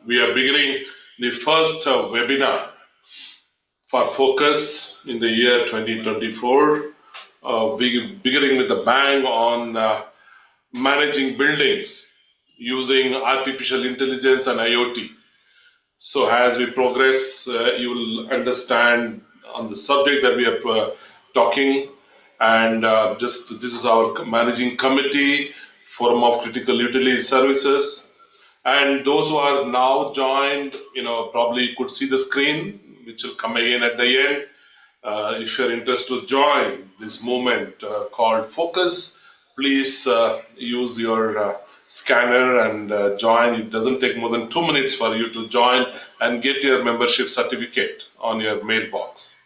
We are beginning the first webinar for Focus in the year 2024. We beginning with a bang on managing buildings using artificial intelligence and IoT. So as we progress, you will understand on the subject that we are talking, and just this is our managing committee, Forum of Critical Utility Services, and those who are now joined, probably could see the screen, which will come again at the end. If you're interested to join this movement called Focus, please use your scanner and join. It doesn't take more than 2 minutes for you to join and get your membership certificate on your mailbox.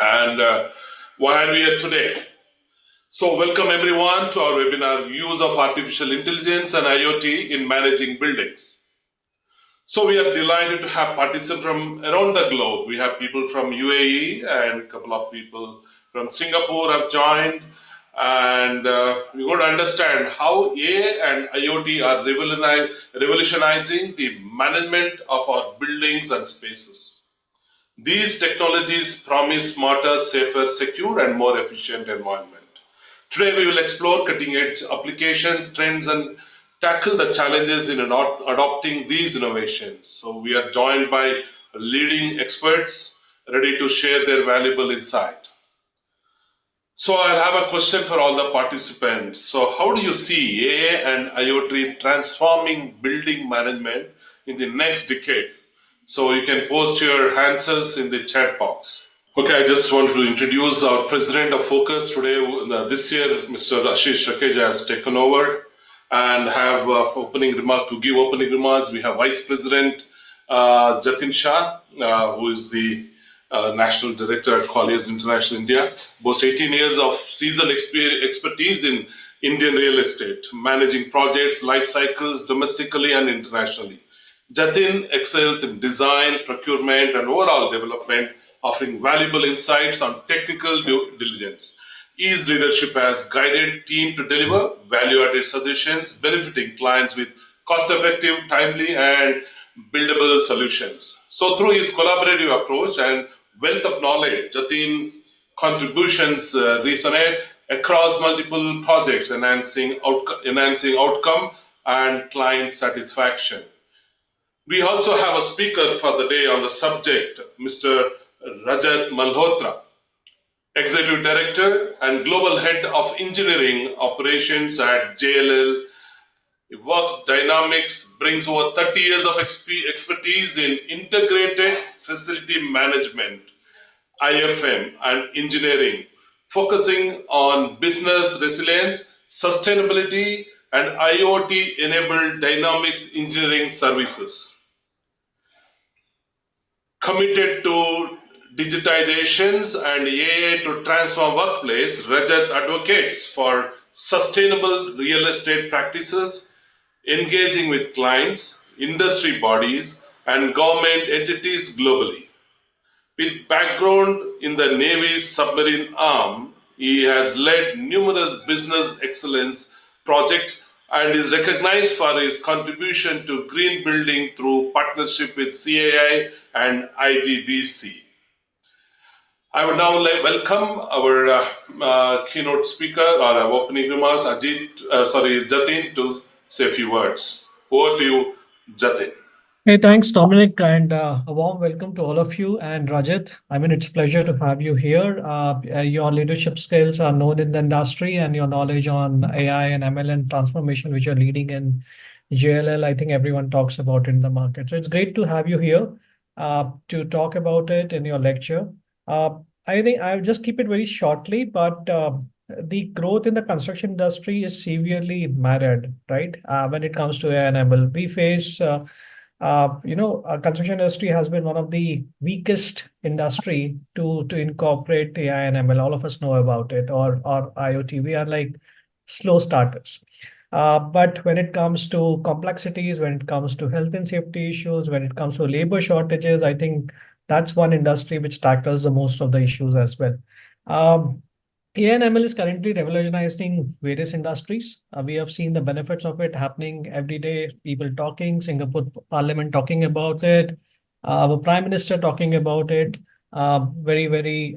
And why are we here today? So welcome everyone to our webinar, Use of Artificial Intelligence and IoT in Managing Buildings. So we are delighted to have participants from around the globe. We have people from UAE and a couple of people from Singapore have joined. And we're going to understand how AI and IoT are revolutionizing the management of our buildings and spaces. These technologies promise smarter, safer, secure, and more efficient environment. Today we will explore cutting-edge applications, trends, and tackle the challenges in adopting these innovations. So we are joined by leading experts ready to share their valuable insight. So I'll have a question for all the participants. So how do you see AI and IoT transforming building management in the next decade? So you can post your answers in the chat box. Okay, I just want to introduce our president of Focus today. This year, Mr. Ashish Rakeja has taken over and have give opening remarks. We have Vice President Jatin Shah, who is the National Director at Colliers International India, boasts 18 years of seasoned expertise in Indian real estate, managing projects, life cycles domestically and internationally. Jatin excels in design, procurement, and overall development, offering valuable insights on technical due diligence. His leadership has guided team to deliver value-added suggestions, benefiting clients with cost-effective, timely, and buildable solutions. So through his collaborative approach and wealth of knowledge, Jatin's contributions resonate across multiple projects, enhancing outcome and client satisfaction. We also have a speaker for the day on the subject, Mr. Rajat Malhotra, Executive Director and Global Head of Engineering Operations at JLL. He works Dynamics, brings over 30 years of expertise in integrated facility management, IFM, and engineering, focusing on business resilience, sustainability, and IoT-enabled dynamics engineering services. Committed to digitizations and AI to transform workplace, Rajat advocates for sustainable real estate practices, engaging with clients, industry bodies, and government entities globally. With background in the Navy's submarine arm, he has led numerous business excellence projects and is recognized for his contribution to green building through partnership with CAI and IGBC. I would now welcome our keynote speaker or our opening remarks, Jatin, to say a few words. Over to you, Jatin. Hey, thanks, Dominic, and a warm welcome to all of you. And Rajat, it's a pleasure to have you here. Your leadership skills are known in the industry, and your knowledge on AI and ML and transformation, which you're leading in JLL, I think everyone talks about in the market. So it's great to have you here to talk about it in your lecture. I think I'll just keep it very shortly, but the growth in the construction industry is severely marred, right? When it comes to AI and ML, we face construction industry has been one of the weakest industry to incorporate AI and ML. All of us know about it, or IoT. We are like slow starters. But when it comes to complexities, when it comes to health and safety issues, when it comes to labor shortages, I think that's one industry which tackles the most of the issues as well. AI and ML is currently revolutionizing various industries. We have seen the benefits of it happening every day. People talking, Singapore Parliament talking about it, our Prime Minister talking about it, very, very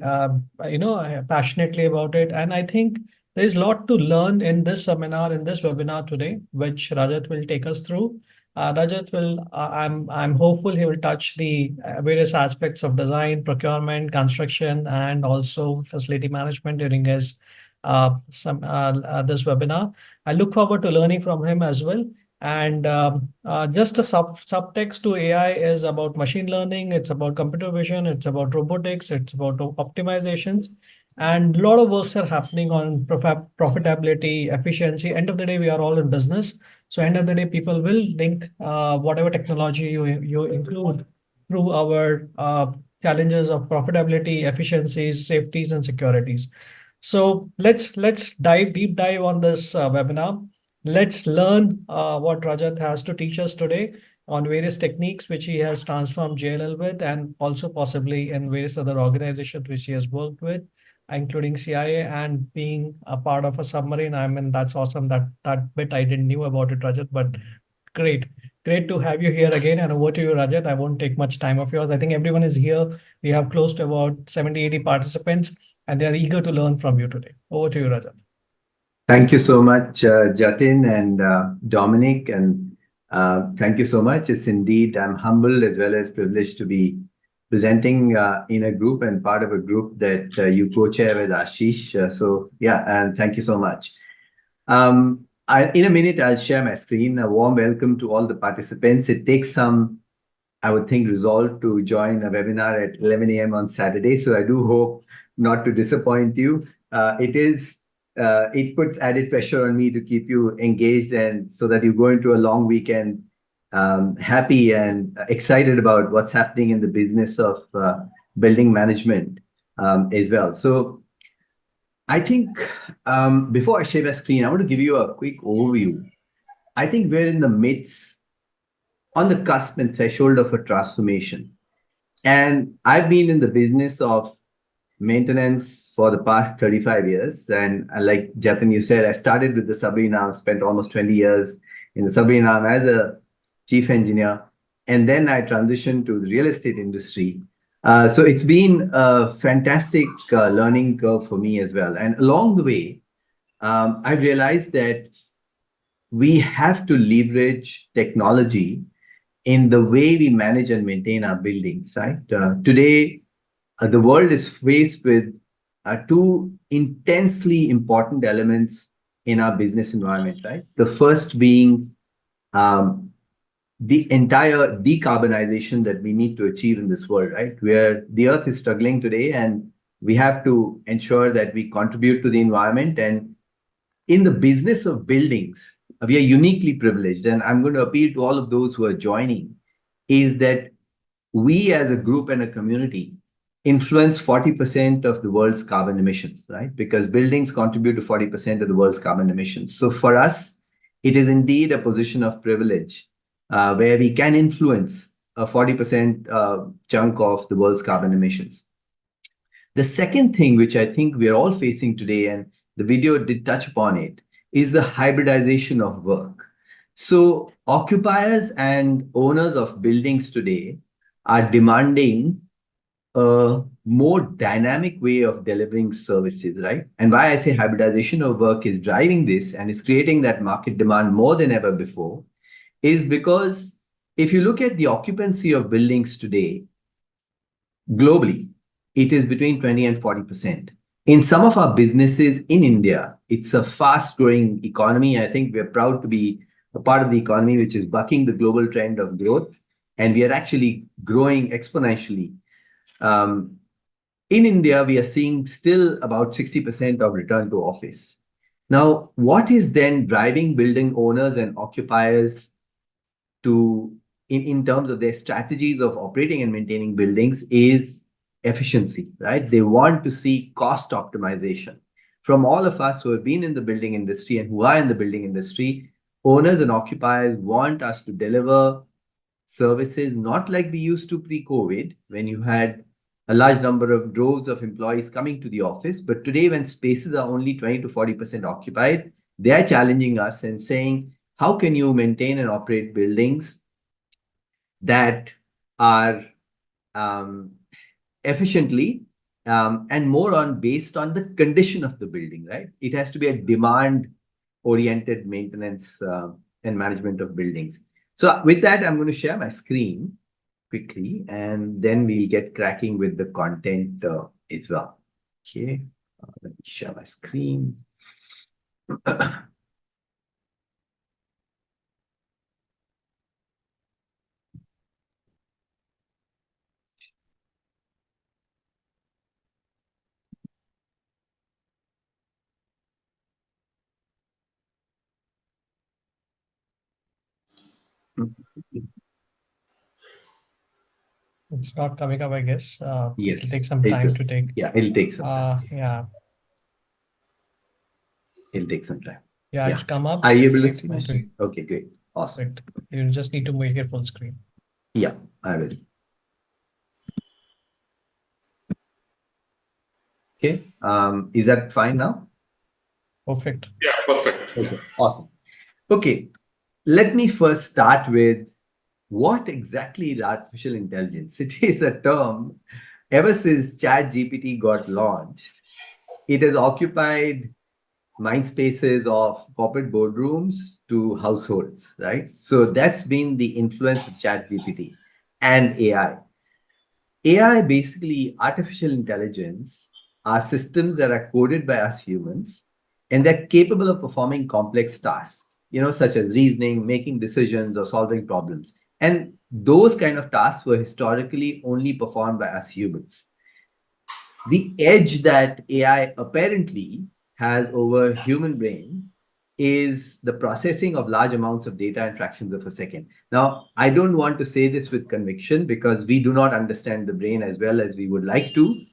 passionately about it. And I think there's a lot to learn in this seminar, in this webinar today, which Rajat will take us through. Rajat will, I'm hopeful he will touch the various aspects of design, procurement, construction, and also facility management during his this webinar. I look forward to learning from him as well. And just a subtext to AI is about machine learning. It's about computer vision. It's about robotics. It's about optimizations. And a lot of works are happening on profitability, efficiency. End of the day, we are all in business. So end of the day, people will link whatever technology you include through our challenges of profitability, efficiencies, safeties, and securities. So let's deep dive on this webinar. Let's learn what Rajat has to teach us today on various techniques which he has transformed JLL with, and also possibly in various other organizations which he has worked with, including CIA and being a part of a submarine. I mean, that's awesome. That bit I didn't knew about it, Rajat, but great. Great to have you here again. And over to you, Rajat. I won't take much time of yours. I think everyone is here. We have close to about 70, 80 participants, and they are eager to learn from you today. Over to you, Rajat. Thank you so much, Jatin and Dominic, and thank you so much. It's indeed, I'm humbled as well as privileged to be presenting in a group and part of a group that you co-chair with Ashish. So yeah, and thank you so much. In a minute, I'll share my screen. A warm welcome to all the participants. It takes some, I would think, resolve to join a webinar at 11 a.m. on Saturday. So I do hope not to disappoint you. It puts added pressure on me to keep you engaged, and so that you go into a long weekend happy and excited about what's happening in the business of building management as well. So I think before I share my screen, I want to give you a quick overview. I think we're in the midst, on the cusp and threshold of a transformation. And I've been in the business of maintenance for the past 35 years. And like Jatin, you said, I started with the submarine arm, spent almost 20 years in the submarine arm as a chief engineer. And then I transitioned to the real estate industry. So it's been a fantastic learning curve for me as well. And along the way, I realized that we have to leverage technology in the way we manage and maintain our buildings, right? Today, the world is faced with two intensely important elements in our business environment, right? The first being the entire decarbonization that we need to achieve in this world, right? Where the earth is struggling today, and we have to ensure that we contribute to the environment. And in the business of buildings, we are uniquely privileged. And I'm going to appeal to all of those who are joining, is that we as a group and a community influence 40% of the world's carbon emissions, right? Because buildings contribute to 40% of the world's carbon emissions. So for us, it is indeed a position of privilege where we can influence a 40% chunk of the world's carbon emissions. The second thing, which I think we are all facing today, and the video did touch upon it, is the hybridization of work. So occupiers and owners of buildings today are demanding a more dynamic way of delivering services, right? And why I say hybridization of work is driving this and is creating that market demand more than ever before is because if you look at the occupancy of buildings today, globally, it is between 20 and 40%. In some of our businesses in India, it's a fast growing economy. I think we're proud to be a part of the economy which is bucking the global trend of growth, and we are actually growing exponentially. In India, we are seeing still about 60% of return to office. Now, what is then driving building owners and occupiers to, in terms of their strategies of operating and maintaining buildings, is efficiency, right? They want to see cost optimization. From all of us who have been in the building industry and who are in the building industry, owners and occupiers want us to deliver services not like we used to pre-COVID, when you had a large number of droves of employees coming to the office. But today, when spaces are only 20 to 40% occupied, they are challenging us and saying, how can you maintain and operate buildings that are efficiently and more on based on the condition of the building, right? It has to be a demand-oriented maintenance and management of buildings. So with that, I'm going to share my screen quickly, and then we'll get cracking with the content as well. Okay, let me share my screen. It's not coming up, I guess. Yes, It'll take some time to take. Yeah, it'll take some time. Yeah. It'll take some time. Yeah, it's come up. Are you able to see my Okay. screen? Okay, great. Awesome. Perfect. You just need to make it full screen. Yeah, I will. Okay. Is that fine now? Perfect. Yeah, perfect. Okay, awesome. Okay, let me first start with what exactly is artificial intelligence? It is a term ever since ChatGPT got launched. It has occupied mind spaces of corporate boardrooms to households, right? So that's been the influence of ChatGPT and AI. AI, basically artificial intelligence, are systems that are coded by us humans, and they're capable of performing complex tasks, such as reasoning, making decisions, or solving problems. And those kind of tasks were historically only performed by us humans. The edge that AI apparently has over human brain is the processing of large amounts of data in fractions of a second. Now, I don't want to say this with conviction because we do not understand the brain as well as we would like to.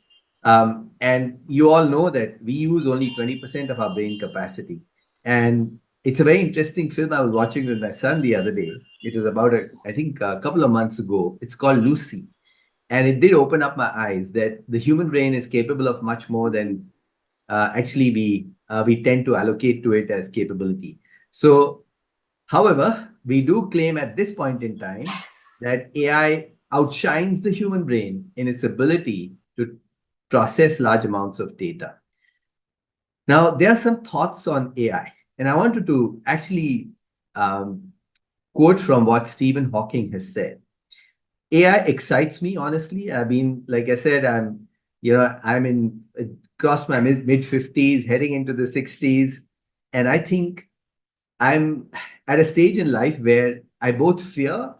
And you all know that we use only 20% of our brain capacity. And it's a very interesting film I was watching with my son the other day. It was about, I think, a couple of months ago. It's called Lucy. And it did open up my eyes that the human brain is capable of much more than actually we tend to allocate to it as capability. So, however, we do claim at this point in time that AI outshines the human brain in its ability to process large amounts of data. Now, there are some thoughts on AI, and I wanted to actually quote from what Stephen Hawking has said. AI excites me, honestly. I mean, like I said, I'm in across my mid 50s, heading into the 60s, and I think I'm at a stage in life where I both fear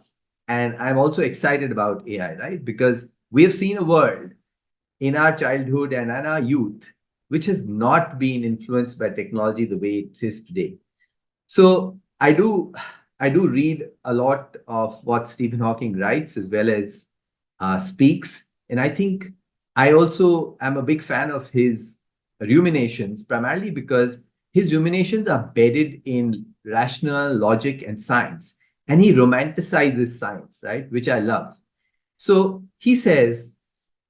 and I'm also excited about AI, right? Because we have seen a world in our childhood and in our youth which has not been influenced by technology the way it is today. So I do read a lot of what Stephen Hawking writes as well as speaks, and I think I also am a big fan of his ruminations, primarily because his ruminations are bedded in rational logic and science, and he romanticizes science, right, which I love. So he says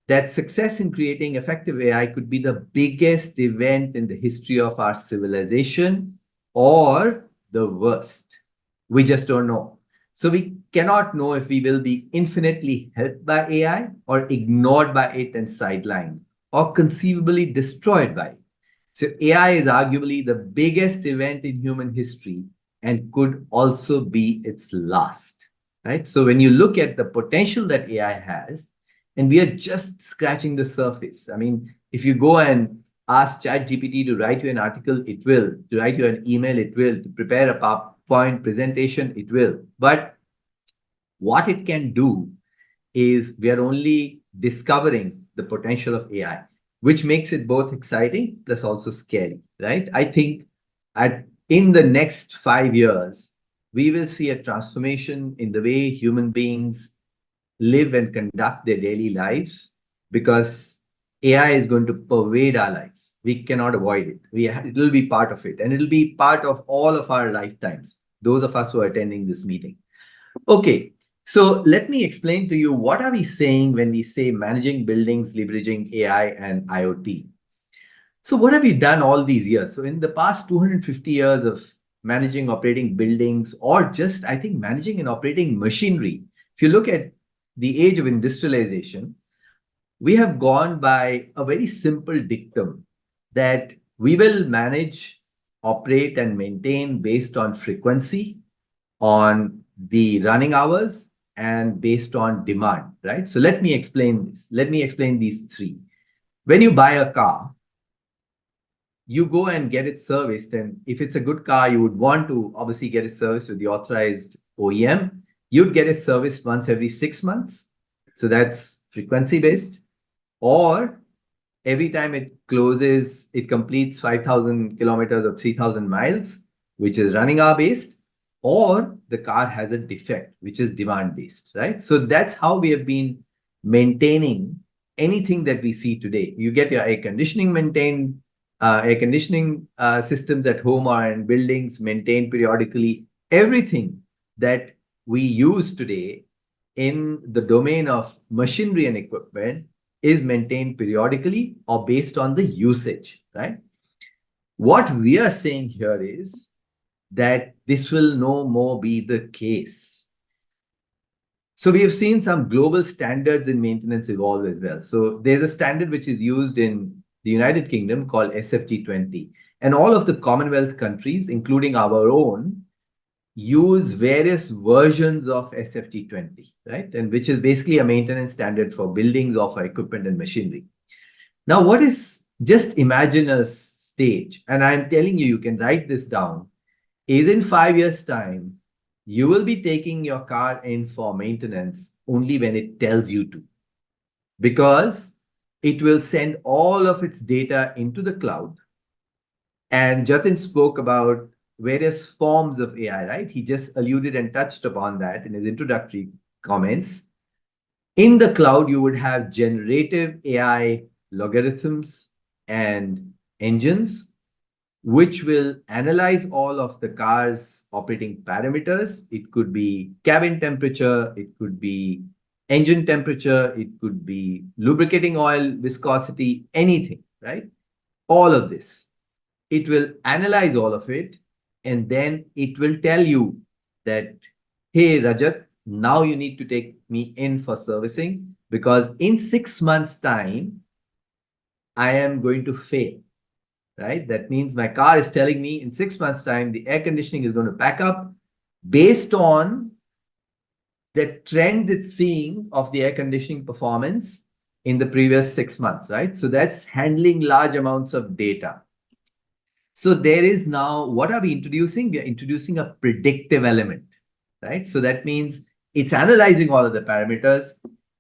that success in creating effective AI could be the biggest event in the history of our civilization or the worst. We just don't know. So we cannot know if we will be infinitely helped by AI or ignored by it and sidelined or conceivably destroyed by it. So AI is arguably the biggest event in human history and could also be its last, right? So when you look at the potential that AI has, and we are just scratching the surface. I mean, if you go and ask ChatGPT to write you an article, it will. To write you an email, it will. To prepare a PowerPoint presentation, it will. But what it can do is we are only discovering the potential of AI, which makes it both exciting plus also scary, right? I think in the next 5 years, we will see a transformation in the way human beings live and conduct their daily lives because AI is going to pervade our lives. We cannot avoid it. It will be part of it, and it will be part of all of our lifetimes, those of us who are attending this meeting. Okay, So let me explain to you what are we saying when we say managing buildings, leveraging AI and IoT. So what have we done all these years? So in the past 250 years of managing, operating buildings, or just, I think, managing and operating machinery, if you look at the age of industrialization, we have gone by a very simple dictum that we will manage, operate, and maintain based on frequency, on the running hours, and based on demand, right? So let me explain this. Let me explain these three. When you buy a car, you go and get it serviced. And if it's a good car, you would want to obviously get it serviced with the authorized OEM. You'd get it serviced once every 6 months. So that's frequency based. Or every time it closes, it completes 5,000 kilometers or 3,000 miles, which is running hour based, or the car has a defect, which is demand based, right? So that's how we have been maintaining anything that we see today. You get your air conditioning maintained, air conditioning systems at home or in buildings maintained periodically. Everything that we use today in the domain of machinery and equipment is maintained periodically or based on the usage, right? What we are saying here is that this will no more be the case. So we have seen some global standards in maintenance evolve as well. So there's a standard which is used in the United Kingdom called SFT20. And all of the Commonwealth countries, including our own, use various versions of SFT20, right? And which is basically a maintenance standard for buildings or for equipment and machinery. Now, what is, just imagine a stage, and I'm telling you, you can write this down, is in 5 years' time, you will be taking your car in for maintenance only when it tells you to, because it will send all of its data into the cloud. And Jatin spoke about various forms of AI, right? He just alluded and touched upon that in his introductory comments. In the cloud, you would have generative AI logarithms and engines, which will analyze all of the car's operating parameters. It could be cabin temperature, it could be engine temperature, it could be lubricating oil, viscosity, anything, right? All of this. It will analyze all of it, and then it will tell you that, hey, Rajat, now you need to take me in for servicing because in 6 months' time, I am going to fail, right? That means my car is telling me in 6 months' time, the air conditioning is going to pack up based on the trend it's seeing of the air conditioning performance in the previous 6 months, right? So that's handling large amounts of data. So there is now, what are we introducing? We are introducing a predictive element, right? So that means it's analyzing all of the parameters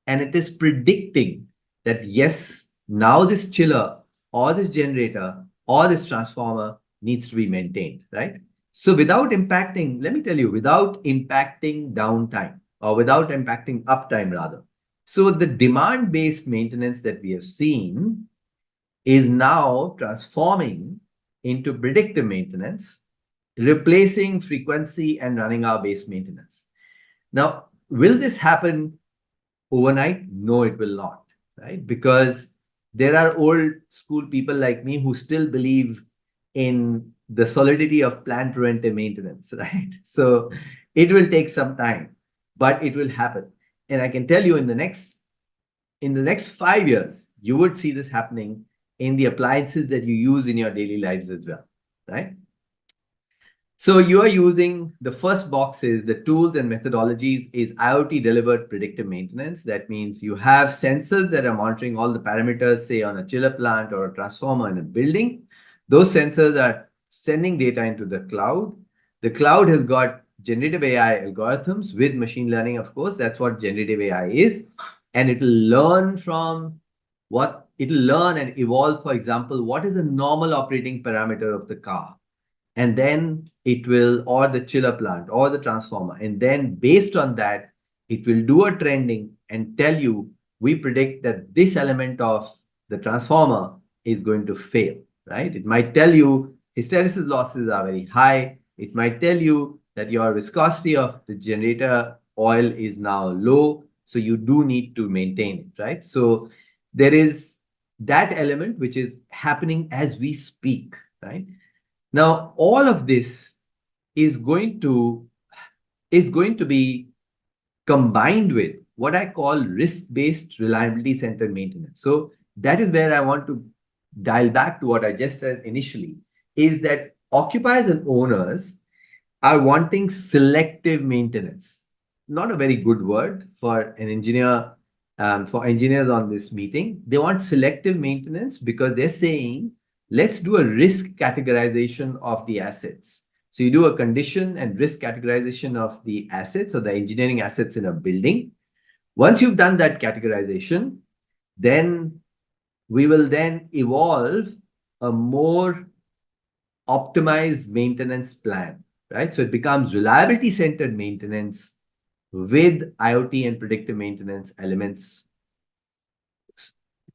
and it is predicting that, yes, now this chiller or this generator or this transformer needs to be maintained, right? So without impacting, let me tell you, without impacting downtime or without impacting uptime rather. So the demand-based maintenance that we have seen is now transforming into predictive maintenance, replacing frequency and running hour based maintenance. Now, will this happen overnight? No, it will not, right? Because there are old school people like me who still believe in the solidity of planned preventive maintenance, right? So it will take some time, but it will happen. And I can tell you in the next 5 years, you would see this happening in the appliances that you use in your daily lives as well, right? So you are using the first box is the tools and methodologies is IoT delivered predictive maintenance. That means you have sensors that are monitoring all the parameters, say on a chiller plant or a transformer in a building. Those sensors are sending data into the cloud. The cloud has got generative AI algorithms with machine learning, of course. That's what generative AI is. And it will learn from what it will learn and evolve. For example, what is the normal operating parameter of the car? And then it will, or the chiller plant or the transformer. And then based on that, it will do a trending and tell you, we predict that this element of the transformer is going to fail, right? It might tell you hysteresis losses are very high. It might tell you that your viscosity of the generator oil is now low, so you do need to maintain it, right? So there is that element which is happening as we speak, right? Now, all of this is going to be combined with what I call risk-based reliability centered maintenance. So that is where I want to dial back to what I just said initially, is that occupiers and owners are wanting selective maintenance. Not a very good word for an engineer, for engineers on this meeting. They want selective maintenance because they're saying, let's do a risk categorization of the assets. So you do a condition and risk categorization of the assets or the engineering assets in a building. Once you've done that categorization, then we will then evolve a more optimized maintenance plan, right? So it becomes reliability centered maintenance with IoT and predictive maintenance elements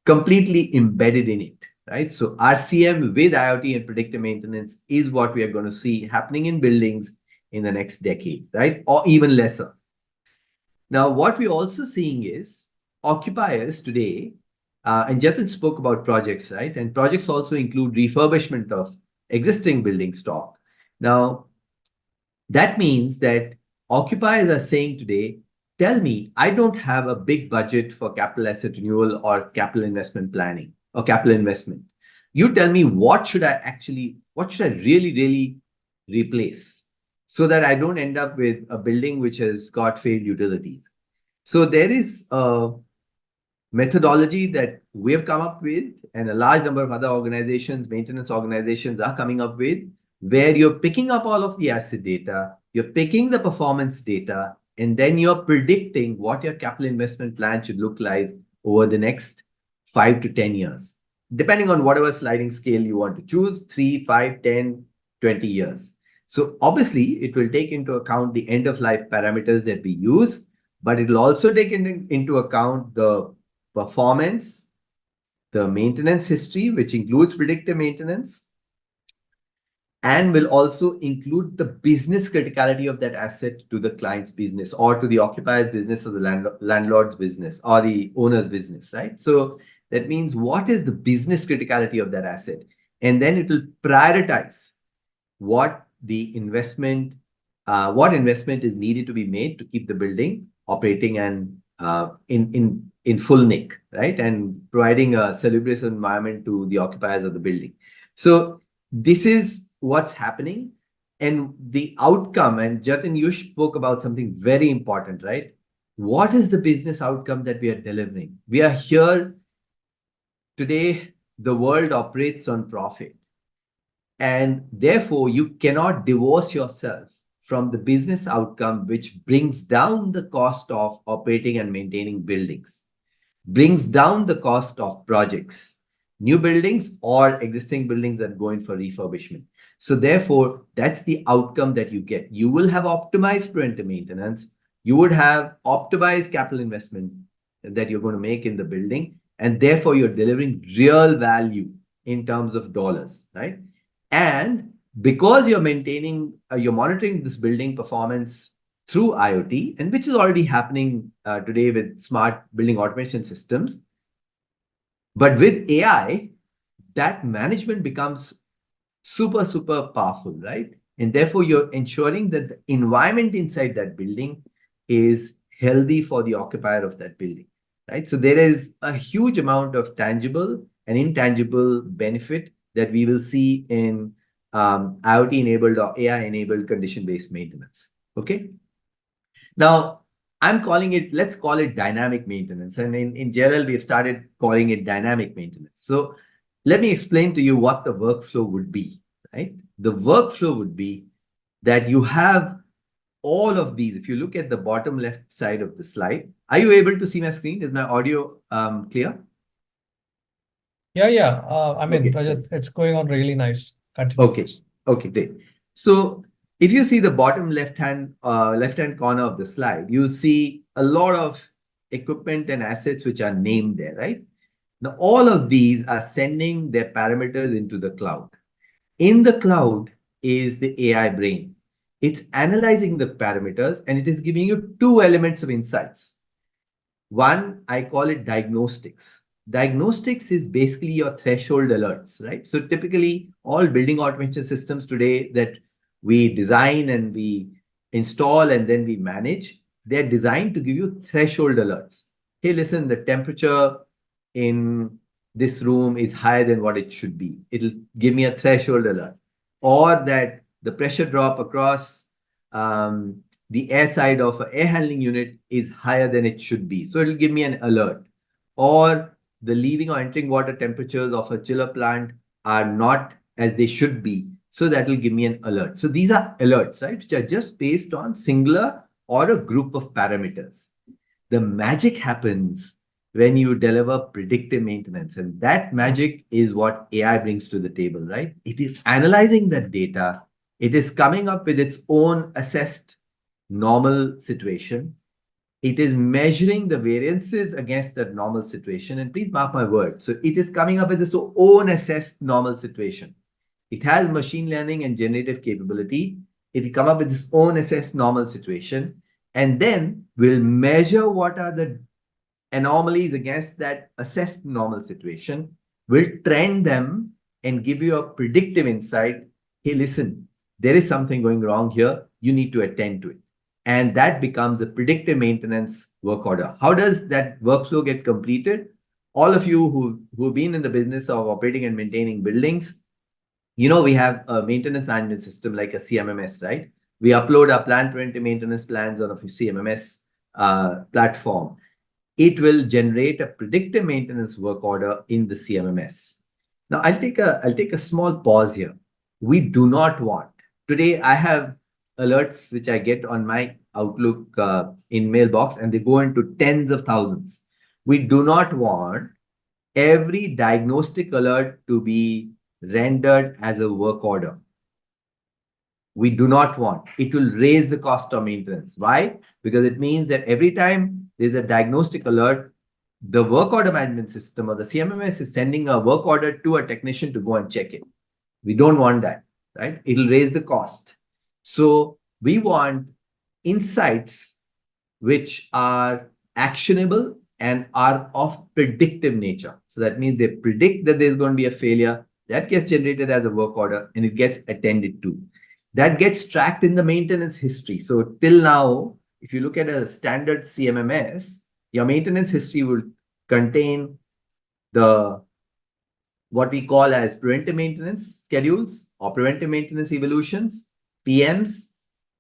completely embedded in it, right? So RCM with IoT and predictive maintenance is what we are going to see happening in buildings in the next decade, right? Or even lesser. Now, what we're also seeing is occupiers today, and Jatin spoke about projects, right? And projects also include refurbishment of existing building stock. Now, that means that occupiers are saying today, tell me, I don't have a big budget for capital asset renewal or capital investment planning or capital investment. You tell me what should I really, really replace so that I don't end up with a building which has got failed utilities. So there is a methodology that we have come up with, and a large number of other organizations, maintenance organizations are coming up with, where you're picking up all of the asset data, you're picking the performance data, and then you're predicting what your capital investment plan should look like over the next 5 to 10 years, depending on whatever sliding scale you want to choose, 3, 5, 10, 20 years. So obviously, it will take into account the end of life parameters that we use, but it will also take into account the performance, the maintenance history, which includes predictive maintenance, and will also include the business criticality of that asset to the client's business or to the occupier's business or the landlord's business or the owner's business, right? So that means what is the business criticality of that asset? And then it will prioritize what investment is needed to be made to keep the building operating and in full nick, right? And providing a salubrious environment to the occupiers of the building. So this is what's happening. And the outcome, and Jatin, you spoke about something very important, right? What is the business outcome that we are delivering? We are here today, the world operates on profit. And therefore, you cannot divorce yourself from the business outcome, which brings down the cost of operating and maintaining buildings, brings down the cost of projects, new buildings or existing buildings that go in for refurbishment. So therefore, that's the outcome that you get. You will have optimized preventive maintenance. You would have optimized capital investment that you're going to make in the building. And therefore, you're delivering real value in terms of dollars, right? And because you're monitoring this building performance through IoT, and which is already happening today with smart building automation systems. But with AI, that management becomes super, super powerful, right? And therefore, you're ensuring that the environment inside that building is healthy for the occupier of that building, right? So there is a huge amount of tangible and intangible benefit that we will see in IoT-enabled or AI-enabled condition-based maintenance, okay? Now, let's call it dynamic maintenance. And in JLL, we've started calling it dynamic maintenance. So let me explain to you what the workflow would be, right? The workflow would be that you have all of these. If you look at the bottom left side of the slide, are you able to see my screen? Is my audio clear? Yeah. Okay. Rajat, it's going on really nice. Continue. Okay. Okay, great. So if you see the bottom left-hand corner of the slide, you'll see a lot of equipment and assets which are named there, right? Now, all of these are sending their parameters into the cloud. In the cloud is the AI brain. It's analyzing the parameters and it is giving you two elements of insights. One, I call it diagnostics. Diagnostics is basically your threshold alerts, right? So typically all building automation systems today that we design and we install and then we manage, they're designed to give you threshold alerts. Hey, listen, the temperature in this room is higher than what it should be. It'll give me a threshold alert. Or that the pressure drop across the air side of an air handling unit is higher than it should be. So it'll give me an alert. Or the leaving or entering water temperatures of a chiller plant are not as they should be. So that will give me an alert. So these are alerts, right? Which are just based on singular or a group of parameters. The magic happens when you deliver predictive maintenance. And that magic is what AI brings to the table, right? It is analyzing that data. It is coming up with its own assessed normal situation. It is measuring the variances against that normal situation. And please mark my word. So it is coming up with its own assessed normal situation. It has machine learning and generative capability. It will come up with its own assessed normal situation. And then we'll measure what are the anomalies against that assessed normal situation. We'll trend them and give you a predictive insight. Hey, listen, there is something going wrong here. You need to attend to it. And that becomes a predictive maintenance work order. How does that workflow get completed? All of you who've been in the business of operating and maintaining buildings, we have a maintenance management system like a CMMS, right? We upload our plant preventive maintenance plans on a CMMS platform. It will generate a predictive maintenance work order in the CMMS. Now, I'll take a small pause here. We do not want. Today, I have alerts which I get on my Outlook in mailbox, and they go into tens of thousands. We do not want every diagnostic alert to be rendered as a work order. We do not want. It will raise the cost of maintenance. Why? Because it means that every time there's a diagnostic alert, the work order management system or the CMMS is sending a work order to a technician to go and check it. We don't want that, right? It'll raise the cost. So we want insights which are actionable and are of predictive nature. So that means they predict that there's going to be a failure that gets generated as a work order and it gets attended to. That gets tracked in the maintenance history. So till now, if you look at a standard CMMS, your maintenance history will contain the what we call as preventive maintenance schedules or preventive maintenance evolutions, PMs.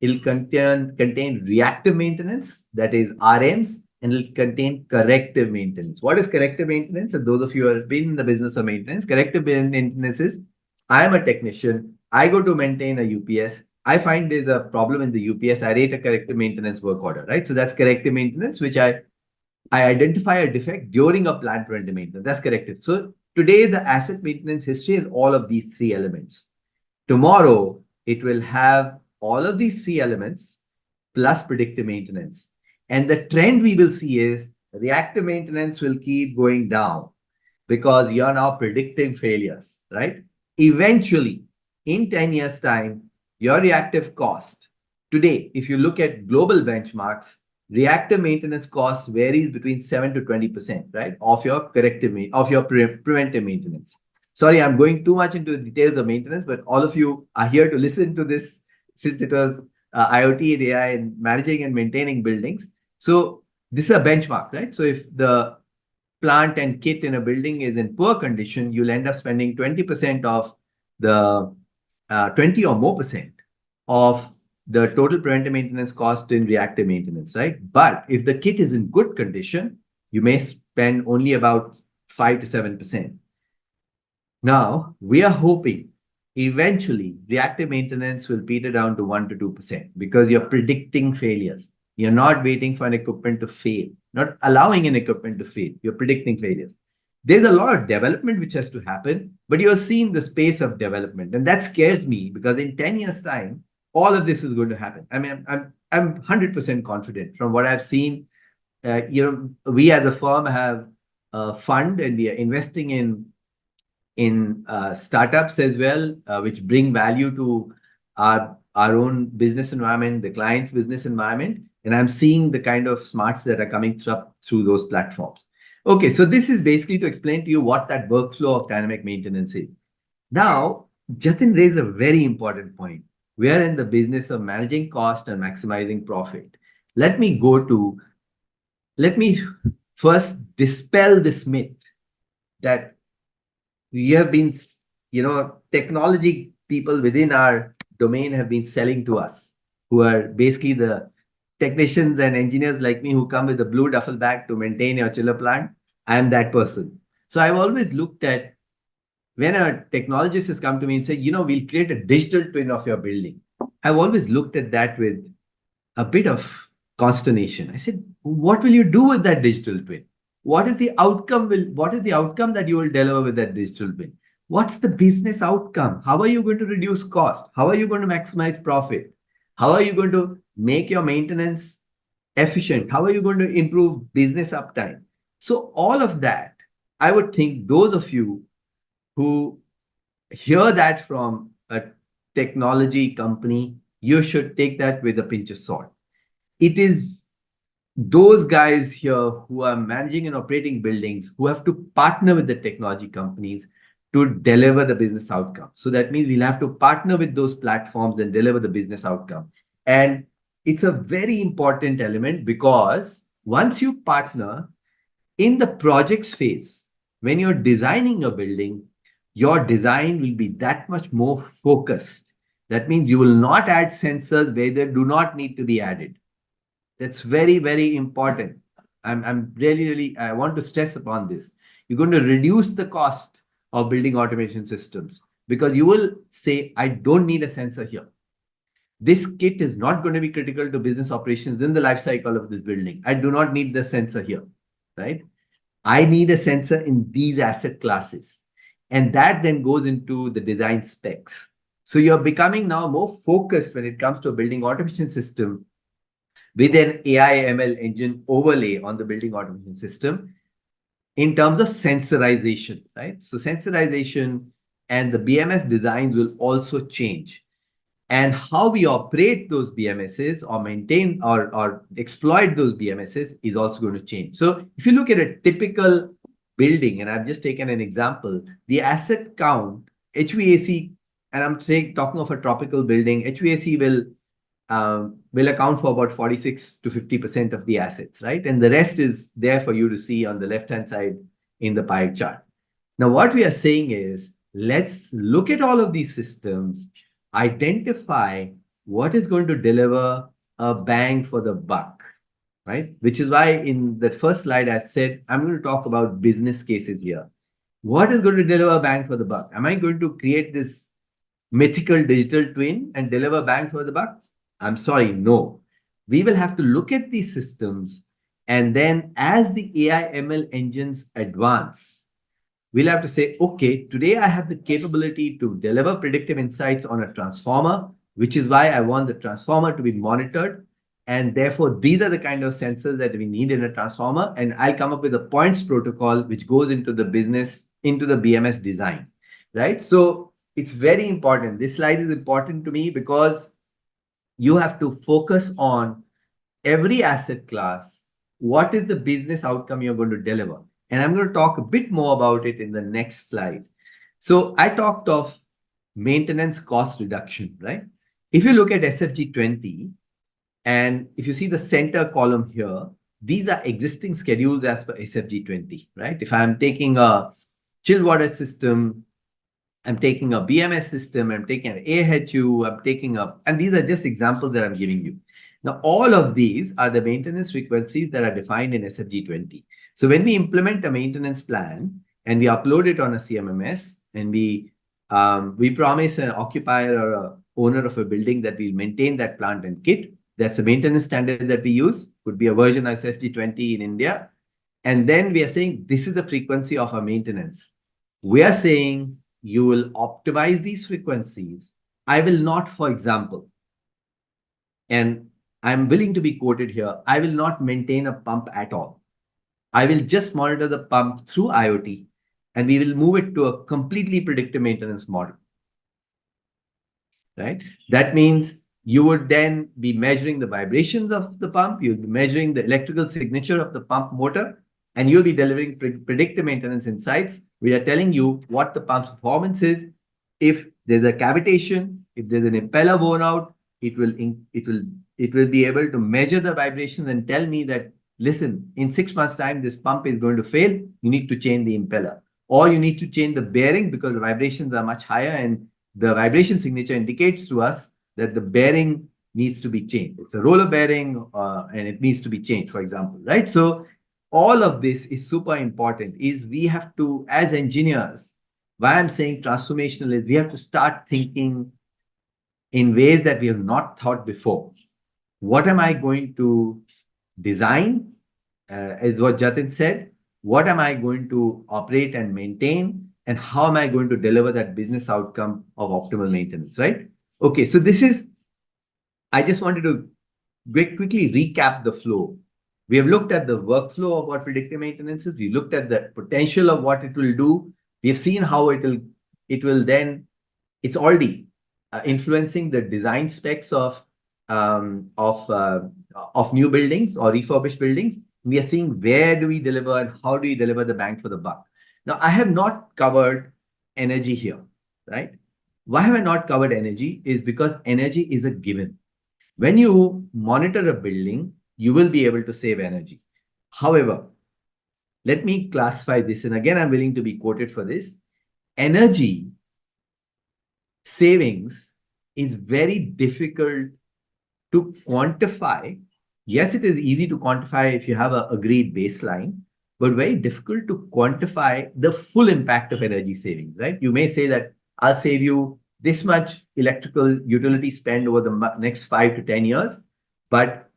It'll contain reactive maintenance, that is RMs, and it'll contain corrective maintenance. What is corrective maintenance? And those of you who have been in the business of maintenance, corrective maintenance is I am a technician. I go to maintain a UPS. I find there's a problem in the UPS. I rate a corrective maintenance work order, right? So that's corrective maintenance, which I identify a defect during a plant preventive maintenance. That's corrective. So today, the asset maintenance history is all of these three elements. Tomorrow, it will have all of these three elements plus predictive maintenance. And the trend we will see is reactive maintenance will keep going down because you're now predicting failures, right? Eventually, in 10 years' time, your reactive cost today, if you look at global benchmarks, reactive maintenance costs varies between 7 to 20%, right, of your preventive maintenance. Sorry, I'm going too much into the details of maintenance, but all of you are here to listen to this since it was IoT and AI and managing and maintaining buildings. So this is a benchmark, right? So if the plant and kit in a building is in poor condition, you'll end up spending 20% of the 20 or more percent of the total preventive maintenance cost in reactive maintenance, right? But if the kit is in good condition, you may spend only about 5 to 7%. Now, we are hoping eventually reactive maintenance will peter down to 1 to 2% because you're predicting failures. You're not waiting for an equipment to fail, not allowing an equipment to fail. You're predicting failures. There's a lot of development which has to happen, but you're seeing the space of development. And that scares me because in 10 years' time, all of this is going to happen. I mean, I'm 100% confident from what I've seen. We as a firm have a fund and we are investing in startups as well, which bring value to our our own business environment, the client's business environment, and I'm seeing the kind of smarts that are coming through those platforms. Okay, so this is basically to explain to you what that workflow of dynamic maintenance is. Now, Jatin raised a very important point. We are in the business of managing cost and maximizing profit. Let me let me first dispel this myth that we have been, technology people within our domain have been selling to us, who are basically the technicians and engineers like me who come with a blue duffel bag to maintain your chiller plant. I am that person. So I've always looked at when a technologist has come to me and said, we'll create a digital twin of your building. I've always looked at that with a bit of consternation. I said, what will you do with that digital twin? What is the outcome that you will deliver with that digital twin? What's the business outcome? How are you going to reduce cost? How are you going to maximize profit? How are you going to make your maintenance efficient? How are you going to improve business uptime? So all of that, I would think those of you who hear that from a technology company, you should take that with a pinch of salt. It is those guys here who are managing and operating buildings who have to partner with the technology companies to deliver the business outcome. So that means we'll have to partner with those platforms and deliver the business outcome. And it's a very important element because once you partner in the projects phase, when you're designing a building, your design will be that much more focused. That means you will not add sensors where they do not need to be added. That's very, very important. I'm really, I want to stress upon this. You're going to reduce the cost of building automation systems because you will say, I don't need a sensor here. This kit is not going to be critical to business operations in the life cycle of this building. I do not need the sensor here, right? I need a sensor in these asset classes. And that then goes into the design specs. So you're becoming now more focused when it comes to a building automation system with an AI ML engine overlay on the building automation system in terms of sensorization, right? So sensorization and the BMS designs will also change. And how we operate those BMSs or maintain or exploit those BMSs is also going to change. So if you look at a typical building, and I've just taken an example, the asset count, HVAC, and I'm saying talking of a tropical building, HVAC will account for about 46 to 50% of the assets, right? And the rest is there for you to see on the left-hand side in the pie chart. Now, what we are saying is, let's look at all of these systems, identify what is going to deliver a bang for the buck, right? Which is why in the first slide I said, I'm going to talk about business cases here. What is going to deliver a bang for the buck? Am I going to create this mythical digital twin and deliver bang for the buck? I'm sorry, no. We will have to look at these systems, and then as the AI ML engines advance, we'll have to say, okay, today I have the capability to deliver predictive insights on a transformer, which is why I want the transformer to be monitored. And therefore, these are the kind of sensors that we need in a transformer. And I'll come up with a points protocol, which goes into the business, into the BMS design, right? So it's very important. This slide is important to me because you have to focus on every asset class. What is the business outcome you're going to deliver? And I'm going to talk a bit more about it in the next slide. So I talked of maintenance cost reduction, right? If you look at SFG 20, and if you see the center column here, these are existing schedules as per SFG 20, right? If I'm taking a chilled water system, I'm taking a BMS system, I'm taking an AHU, and these are just examples that I'm giving you. Now, all of these are the maintenance frequencies that are defined in SFG 20. So when we implement a maintenance plan and we upload it on a CMMS and we promise an occupier or a owner of a building that we'll maintain that plant and kit, that's a maintenance standard that we use, could be a version of SFG 20 in India. And then we are saying this is the frequency of our maintenance. We are saying you will optimize these frequencies. I will not, for example, and I'm willing to be quoted here, I will not maintain a pump at all. I will just monitor the pump through IoT, and we will move it to a completely predictive maintenance model, right? That means You would then be measuring the vibrations of the pump. You'll be measuring the electrical signature of the pump motor, and you'll be delivering predictive maintenance insights. We are telling you what the pump's performance is. If there's a cavitation, if there's an impeller worn out, it will be able to measure the vibrations and tell me that, listen, in 6 months' time, this pump is going to fail. You need to change the impeller, or you need to change the bearing because the vibrations are much higher, and the vibration signature indicates to us that the bearing needs to be changed. It's a roller bearing, and it needs to be changed, for example, right? So all of this is super important. Is we have to, as engineers, why I'm saying transformational is we have to start thinking in ways that we have not thought before. What am I going to design? Is what Jatin said. What am I going to operate and maintain? And how am I going to deliver that business outcome of optimal maintenance, right? Okay, so this is, I just wanted to quickly recap the flow. We have looked at the workflow of what predictive maintenance is. We looked at the potential of what it will do. We have seen how it's already influencing the design specs of new buildings or refurbished buildings. We are seeing where do we deliver and how do we deliver the bang for the buck. Now, I have not covered energy here, right? Why have I not covered energy? Is because energy is a given. When you monitor a building, you will be able to save energy. However, let me classify this, and again, I'm willing to be quoted for this. Energy savings is very difficult to quantify. Yes, it is easy to quantify if you have an agreed baseline, but very difficult to quantify the full impact of energy savings, right? You may say that I'll save you this much electrical utility spend over the next 5 to 10 years, but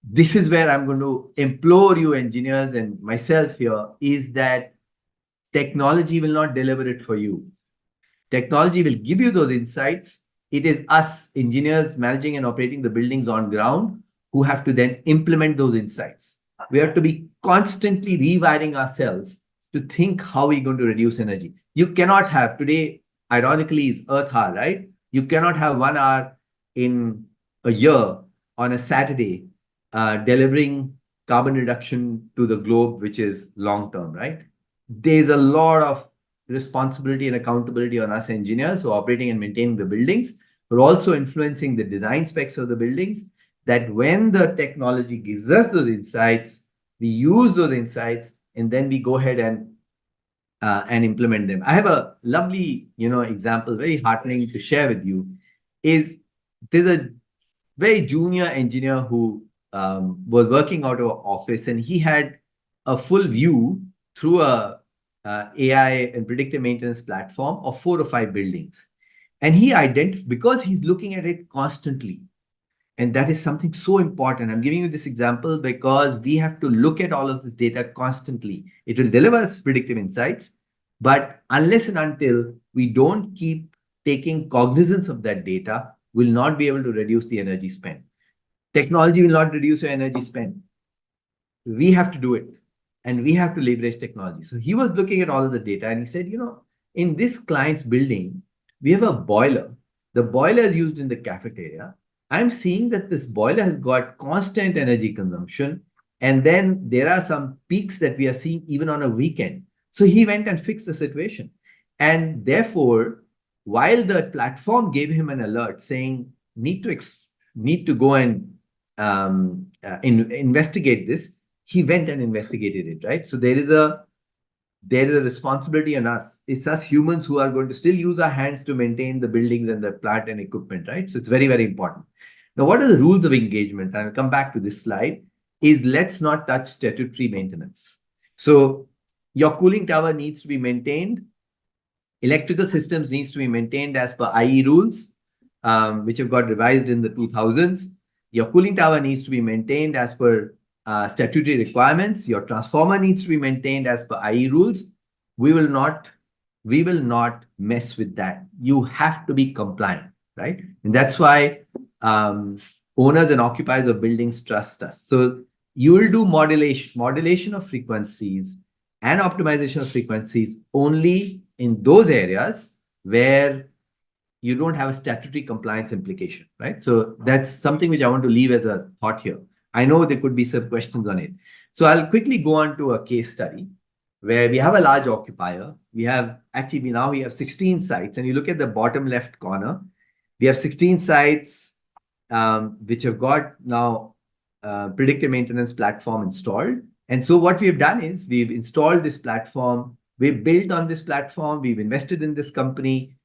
this is where I'm going to implore you engineers and myself here is that technology will not deliver it for you. Technology will give you those insights. It is us engineers managing and operating the buildings on ground who have to then implement those insights. We have to be constantly rewiring ourselves to think how we're going to reduce energy. You cannot have, today, ironically, is Earth Hour, right? You cannot have 1 hour in a year on a Saturday delivering carbon reduction to the globe, which is long term, right? There's a lot of responsibility and accountability on us engineers who are operating and maintaining the buildings, but also influencing the design specs of the buildings, that when the technology gives us those insights, we use those insights and then we go ahead and implement them. I have a lovely, example, very heartening to share with you. Is there's a very junior engineer who was working out of office, and he had a full view through a AI and predictive maintenance platform of 4 or 5 buildings. And he identified, because he's looking at it constantly, and that is something so important. I'm giving you this example because we have to look at all of this data constantly. It will deliver us predictive insights, but unless and until we don't keep taking cognizance of that data, we'll not be able to reduce the energy spend. Technology will not reduce your energy spend. We have to do it, and we have to leverage technology. So he was looking at all of the data, and he said, in this client's building, we have a boiler. The boiler is used in the cafeteria. I'm seeing that this boiler has got constant energy consumption, and then there are some peaks that we are seeing even on a weekend. So he went and fixed the situation. And therefore, while the platform gave him an alert saying, need to go and investigate this, he went and investigated it, right? So there is a responsibility on us. It's us humans who are going to still use our hands to maintain the buildings and the plant and equipment, right? So it's very, very important. Now, what are the rules of engagement? I'll come back to this slide. Is let's not touch statutory maintenance. So your cooling tower needs to be maintained. Electrical systems needs to be maintained as per IE rules, which have got revised in the 2000s. Your cooling tower needs to be maintained as per statutory requirements. Your transformer needs to be maintained as per IE rules. We will not mess with that. You have to be compliant, right? And that's why owners and occupiers of buildings trust us. So you will do modulation of frequencies and optimization of frequencies only in those areas where you don't have a statutory compliance implication, right? So that's something which I want to leave as a thought here. I know there could be some questions on it. So I'll quickly go on to a case study where we have a large occupier. We have actually now we have 16 sites, and you look at the bottom left corner, we have 16 sites which have got now predictive maintenance platform installed. And so what we've done is we've installed this platform, we've built on this platform, we've invested in this company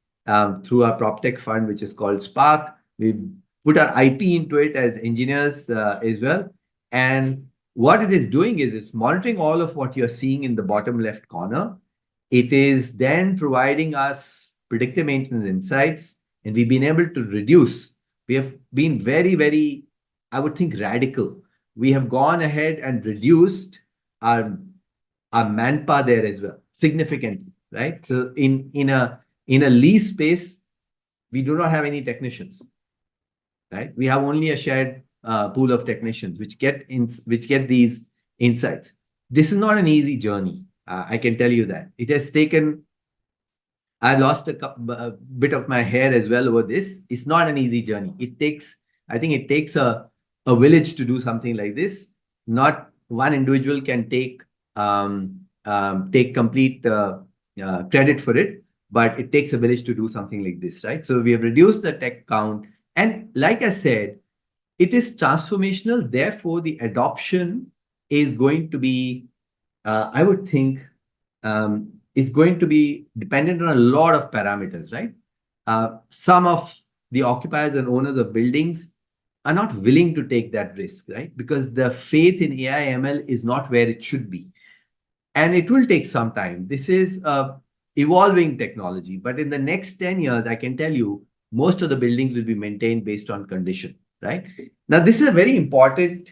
through our PropTech fund, which is called Spark. We've put our IP into it as engineers as well. And what it is doing is it's monitoring all of what you're seeing in the bottom left corner. It is then providing us predictive maintenance insights, and we've been able to reduce. We have been very, very, I would think, radical. We have gone ahead and reduced our manpower there as well significantly, right? So in a lease space, we do not have any technicians, right? We have only a shared pool of technicians which get these insights. This is not an easy journey. I can tell you that it has taken. I lost a bit of my hair as well over this. It's not an easy journey. I think it takes a village to do something like this. Not one individual can take complete credit for it, but it takes a village to do something like this, right? So we have reduced the tech count. And like I said, it is transformational. Therefore, the adoption is going to be, I would think, is going to be dependent on a lot of parameters, right? Some of the occupiers and owners of buildings are not willing to take that risk, right? Because the faith in AI ML is not where it should be. And it will take some time. This is evolving technology, but in the next 10 years, I can tell you, most of the buildings will be maintained based on condition, right? Now, this is a very important,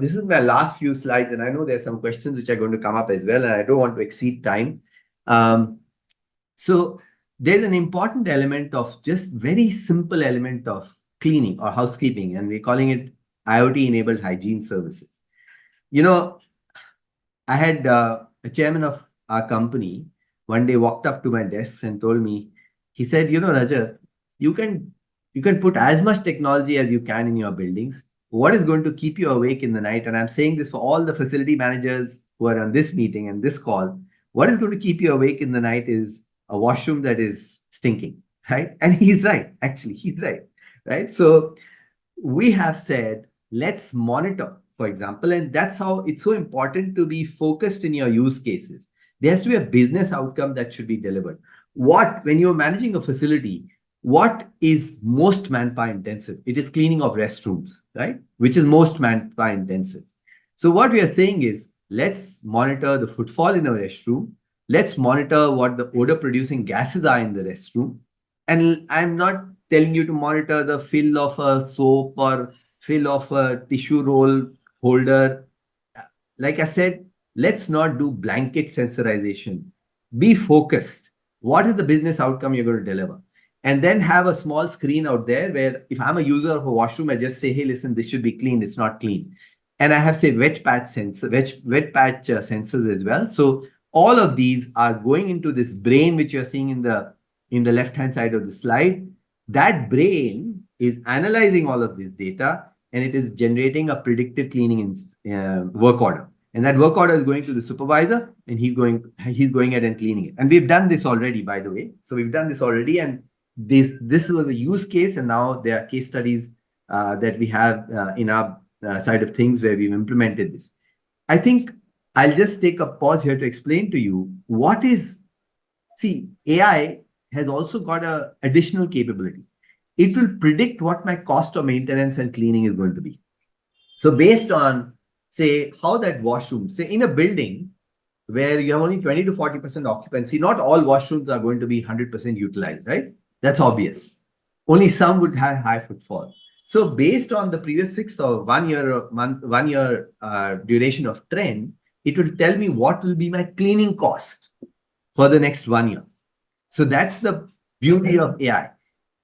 this is my last few slides, and I know there's some questions which are going to come up as well, and I don't want to exceed time. So there's an important element of just very simple element of cleaning or housekeeping, and we're calling it IoT-enabled hygiene services. You know, I had a chairman of our company one day walked up to my desk and told me, he said, Rajat, you can put as much technology as you can in your buildings. What is going to keep you awake in the night? And I'm saying this for all the facility managers who are on this meeting and this call. What is going to keep you awake in the night is a washroom that is stinking, right? And he's right. Actually, he's right? So we have said, let's monitor, for example, and that's how it's so important to be focused in your use cases. There has to be a business outcome that should be delivered. When you're managing a facility, what is most manpower intensive? It is cleaning of restrooms, right? Which is most manpower intensive. So what we are saying is, let's monitor the footfall in a restroom. Let's monitor what the odor producing gases are in the restroom. And I'm not telling you to monitor the fill of a soap or fill of a tissue roll holder. Like I said, let's not do blanket sensorization. Be focused. What is the business outcome you're going to deliver? And then have a small screen out there where if I'm a user of a washroom, I just say, hey, listen, this should be clean. It's not clean. And I have, say, wet patch sensors as well. So all of these are going into this brain, which you're seeing in the left-hand side of the slide. That brain is analyzing all of this data, and it is generating a predictive cleaning work order. And that work order is going to the supervisor, and he's going ahead and cleaning it. And we've done this already, by the way. So we've done this already, and this was a use case, and now there are case studies that we have in our side of things where we've implemented this. I think I'll just take a pause here to explain to you what is. See, AI has also got an additional capability. It will predict what my cost of maintenance and cleaning is going to be. So based on, say, how that washroom, say in a building where you have only 20 to 40% occupancy, not all washrooms are going to be 100% utilized, right? That's obvious. Only some would have high footfall. So based on the previous 6 or 1 year duration of trend, it will tell me what will be my cleaning cost for the next 1 year. So that's the beauty of AI.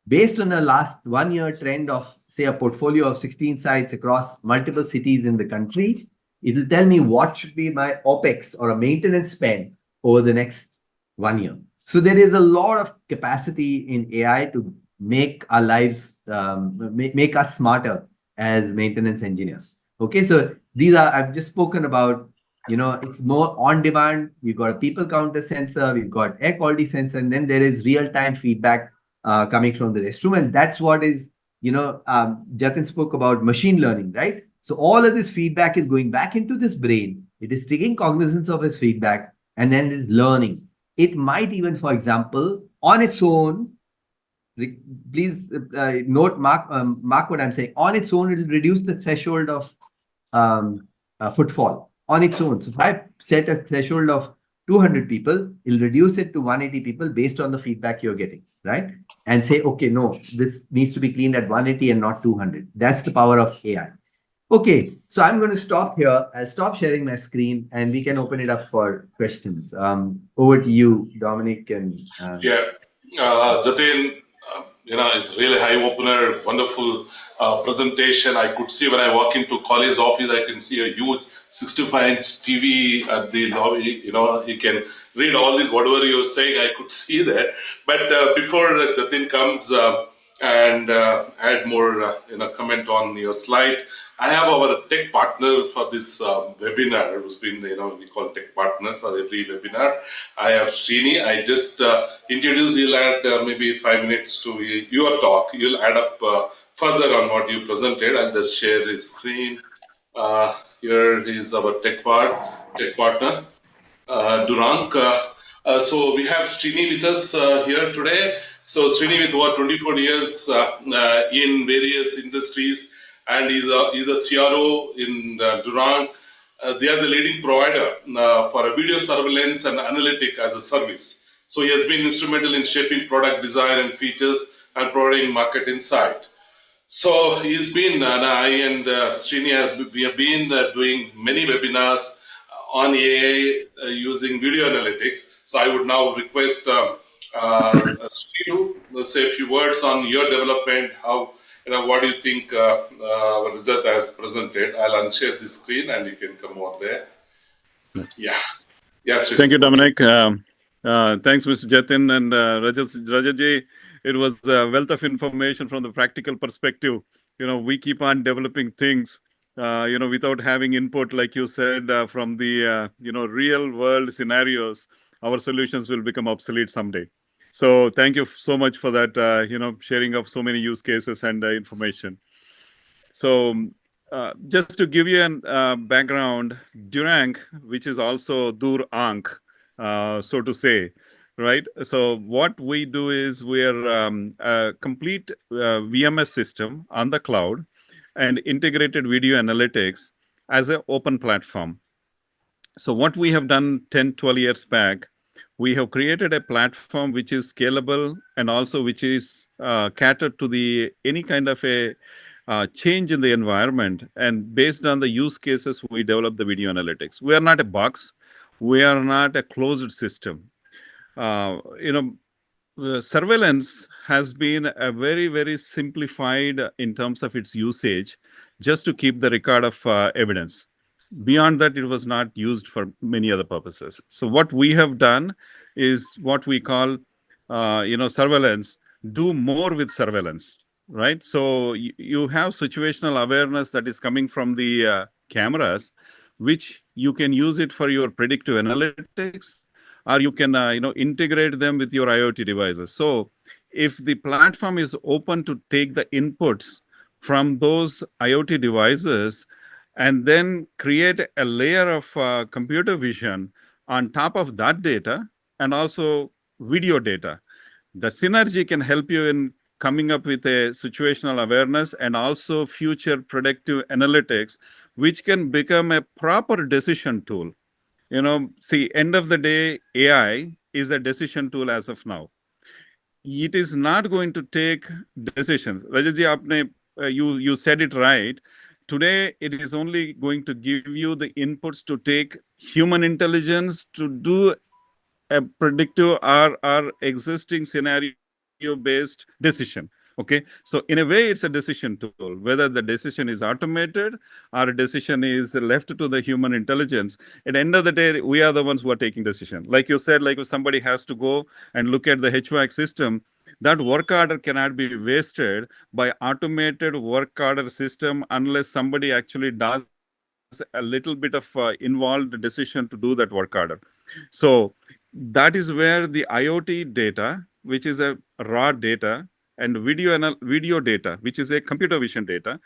Based on a last 1 year trend of, say, a portfolio of 16 sites across multiple cities in the country, it will tell me what should be my OPEX or a maintenance spend over the next 1 year. So there is a lot of capacity in AI to make our lives, make us smarter as maintenance engineers. Okay, so these are, I've just spoken about, it's more on demand. We've got a people counter sensor, we've got air quality sensor, and then there is real-time feedback coming from the restroom. And that's what is, Jatin spoke about machine learning, right? So all of this feedback is going back into this brain. It is taking cognizance of its feedback and then it is learning. It might even, for example, on its own, please mark what I'm saying. On its own, it will reduce the threshold of footfall on its own. So if I set a threshold of 200 people, it'll reduce it to 180 people based on the feedback you're getting, right? And say, okay, no, this needs to be cleaned at 180 and not 200. That's the power of AI. Okay, so I'm going to stop here. I'll stop sharing my screen and we can open it up for questions. Over to you, Dominic. And Yeah, Jatin, it's really eye opener, wonderful presentation. I could see when I walk into college office, I can see a huge 65-inch TV at the lobby. You can read all this, whatever you're saying, I could see that. But before Jatin comes and add more, comment on your slide, I have our tech partner for this webinar, who's been, we call tech partner for every webinar. I have Srini. I just introduce, you'll add maybe 5 minutes to your talk. You'll add up further on what you presented. I'll just share his screen. Here is our tech partner. Durang. So we have Srini with us here today. So Srini with over 24 years in various industries, and he's a CRO in Durang. They are the leading provider for a video surveillance and analytic as a service. So he has been instrumental in shaping product design and features and providing market insight. So he's been, and I and Srini, we have been doing many webinars on AI using video analytics. So I would now request Srini to say a few words on your development. How, what do you think Rajat has presented? I'll unshare the screen and you can come on there. Yeah. Yes. Thank you, Dominic. Thanks, Mr. Jatin and Rajatji. It was a wealth of information from the practical perspective. We keep on developing things, without having input, like you said, from the, real world scenarios. Our solutions will become obsolete someday. So thank you so much for that, sharing of so many use cases and information. So just to give you a background, Durang, which is also Dur Ank, so to say, right? So what we do is we're a complete VMS system on the cloud and integrated video analytics as an open platform. So what we have done 10, 12 years back, we have created a platform which is scalable and also which is catered to the any kind of a change in the environment. And based on the use cases, we develop the video analytics. We are not a box. We are not a closed system. Surveillance has been a very, very simplified in terms of its usage, just to keep the record of evidence. Beyond that, it was not used for many other purposes. So what we have done is what we call, surveillance, do more with surveillance, right? So you have situational awareness that is coming from the cameras, which you can use it for your predictive analytics, or you can, integrate them with your IoT devices. So if the platform is open to take the inputs from those IoT devices, and then create a layer of computer vision on top of that data and also video data. The synergy can help you in coming up with a situational awareness and also future predictive analytics, which can become a proper decision tool. See, end of the day, AI is a decision tool as of now. It is not going to take decisions. Rajatji, you said it right. Today, it is only going to give you the inputs to take human intelligence to do a predictive or existing scenario-based decision. Okay, so in a way, it's a decision tool. Whether the decision is automated or a decision is left to the human intelligence, at the end of the day, we are the ones who are taking decision. Like you said, like if somebody has to go and look at the HVAC system, that work order cannot be wasted by automated work order system unless somebody actually does a little bit of involved decision to do that work order. So that is where the IoT data, which is a raw data, and video data, which is a computer vision data,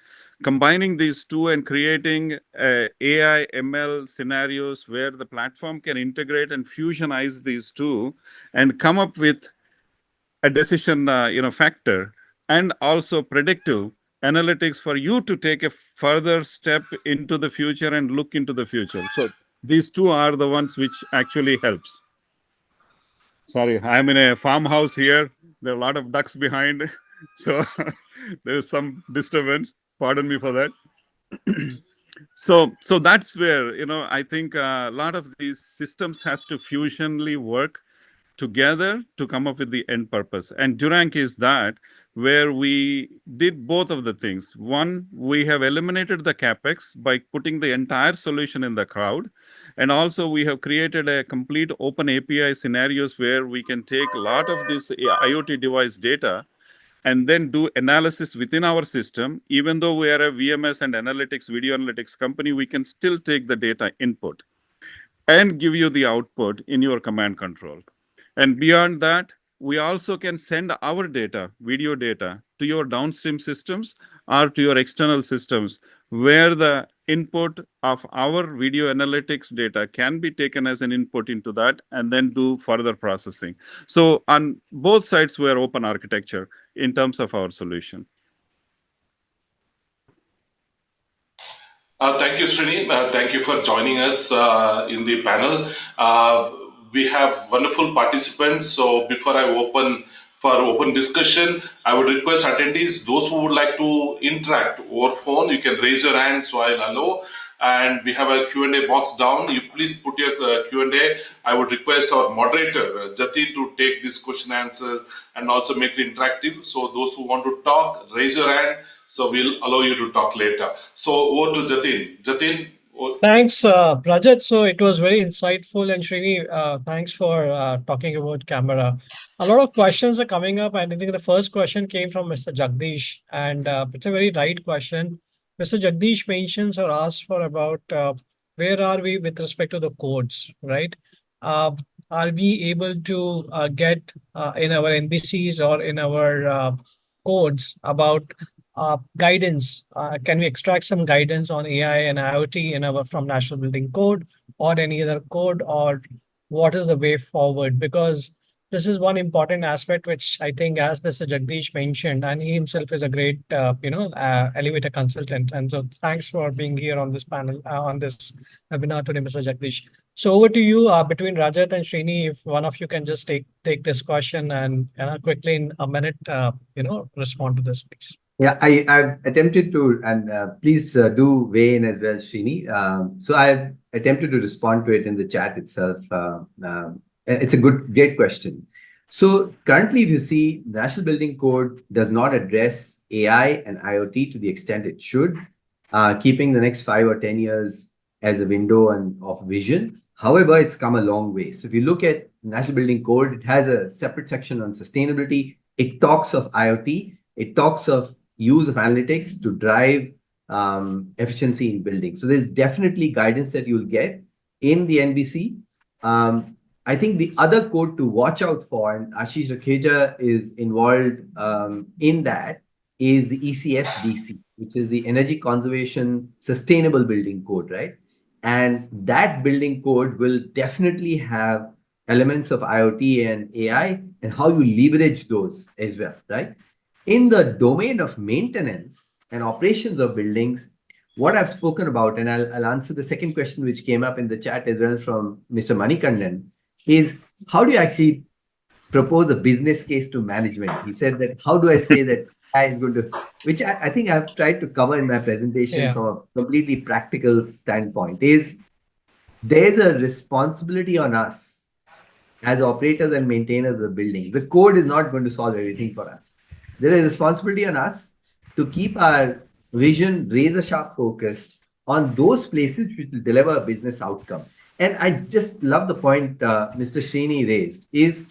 combining these two and creating AI ML scenarios where the platform can integrate and fusionize these two and come up with a decision factor, and also predictive analytics for you to take a further step into the future and look into the future. So these two are the ones which actually helps. Sorry, I'm in a farmhouse here. There are a lot of ducks behind, so there's some disturbance. Pardon me for that. So that's where I think a lot of these systems has to fusionally work together to come up with the end purpose. And Durank is that where we did both of the things. One, we have eliminated the capex by putting the entire solution in the cloud. And also we have created a complete open API scenarios where we can take a lot of this IoT device data and then do analysis within our system. Even though we are a VMS and analytics, video analytics company, we can still take the data input and give you the output in your command control. And beyond that, we also can send our data, video data, to your downstream systems or to your external systems, where the input of our video analytics data can be taken as an input into that and then do further processing. So on both sides, we're open architecture in terms of our solution. Thank you, Srini. Thank you for joining us in the panel. We have wonderful participants. So before I open for open discussion, I would request attendees, those who would like to interact over phone, you can raise your hand so I'll allow. And we have a Q&A box down. You please put your Q&A. I would request our moderator, Jati, to take this question answer and also make it interactive. So those who want to talk, raise your hand. So we'll allow you to talk later. So over to Jatin. Jatin. Thanks, Rajat. So it was very insightful. And Srini, thanks for talking about camera. A lot of questions are coming up. And I think the first question came from Mr. Jagdish. And it's a very right question. Mr. Jagdish mentions or asks for about where are we with respect to the codes, right? Uh, are we able to get in our NBCs or in our codes about guidance? Can we extract some guidance on AI and IoT in our from National Building Code or any other code, or what is the way forward? Because this is one important aspect which I think, as Mr. Jagdish mentioned, and he himself is a great, elevator consultant. And so, thanks for being here on this panel, on this webinar today, Mr. Jagdish. So over to you, between Rajat and Srini, if one of you can just take this question and quickly in a minute, respond to this, please. Yeah, I've attempted to, and please do weigh in as well, Srini. So I've attempted to respond to it in the chat itself. It's a great question. So currently, if you see, National Building Code does not address AI and IoT to the extent it should, keeping the next 5 or 10 years as a window of vision. However, it's come a long way. So if you look at National Building Code, it has a separate section on sustainability. It talks of IoT. It talks of use of analytics to drive efficiency in building. So there's definitely guidance that you'll get in the NBC. I think the other code to watch out for, and Ashish Rakheja is involved in that, is the ECS-DC, which is the Energy Conservation Sustainable Building Code, right? And that building code will definitely have elements of IoT and AI and how you leverage those as well, right? In the domain of maintenance and operations of buildings, what I've spoken about, and I'll answer the second question which came up in the chat as well from Mr. Manikandan, is how do you actually propose a business case to management? He said that, how do I say that I is going to, which I think I've tried to cover in my presentation from a completely practical standpoint, is there's a responsibility on us as operators and maintainers of the building. The code is not going to solve everything for us. There is a responsibility on us to keep our vision razor-sharp focused on those places which will deliver a business outcome. And I just love the point Mr. Srini raised, is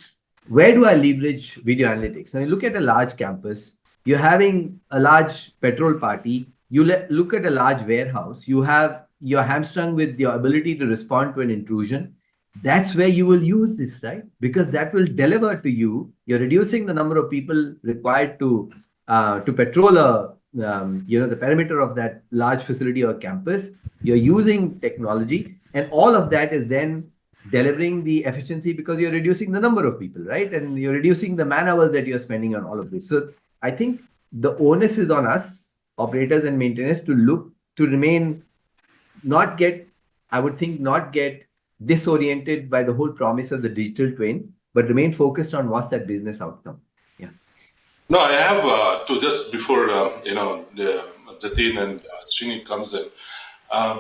where do I leverage video analytics? Now, you look at a large campus, you're having a large petrol party, look at a large warehouse, you're hamstrung with your ability to respond to an intrusion. That's where you will use this, right? Because that will deliver to you. You're reducing the number of people required to patrol the perimeter of that large facility or campus. You're using technology, and all of that is then delivering the efficiency because you're reducing the number of people, right? And you're reducing the man hours that you're spending on all of this. So I think the onus is on us, operators and maintainers, to look to remain, not get, I would think, not get disoriented by the whole promise of the digital twin, but remain focused on what's that business outcome. Yeah. No, I have to just before Jatin and Srini comes in.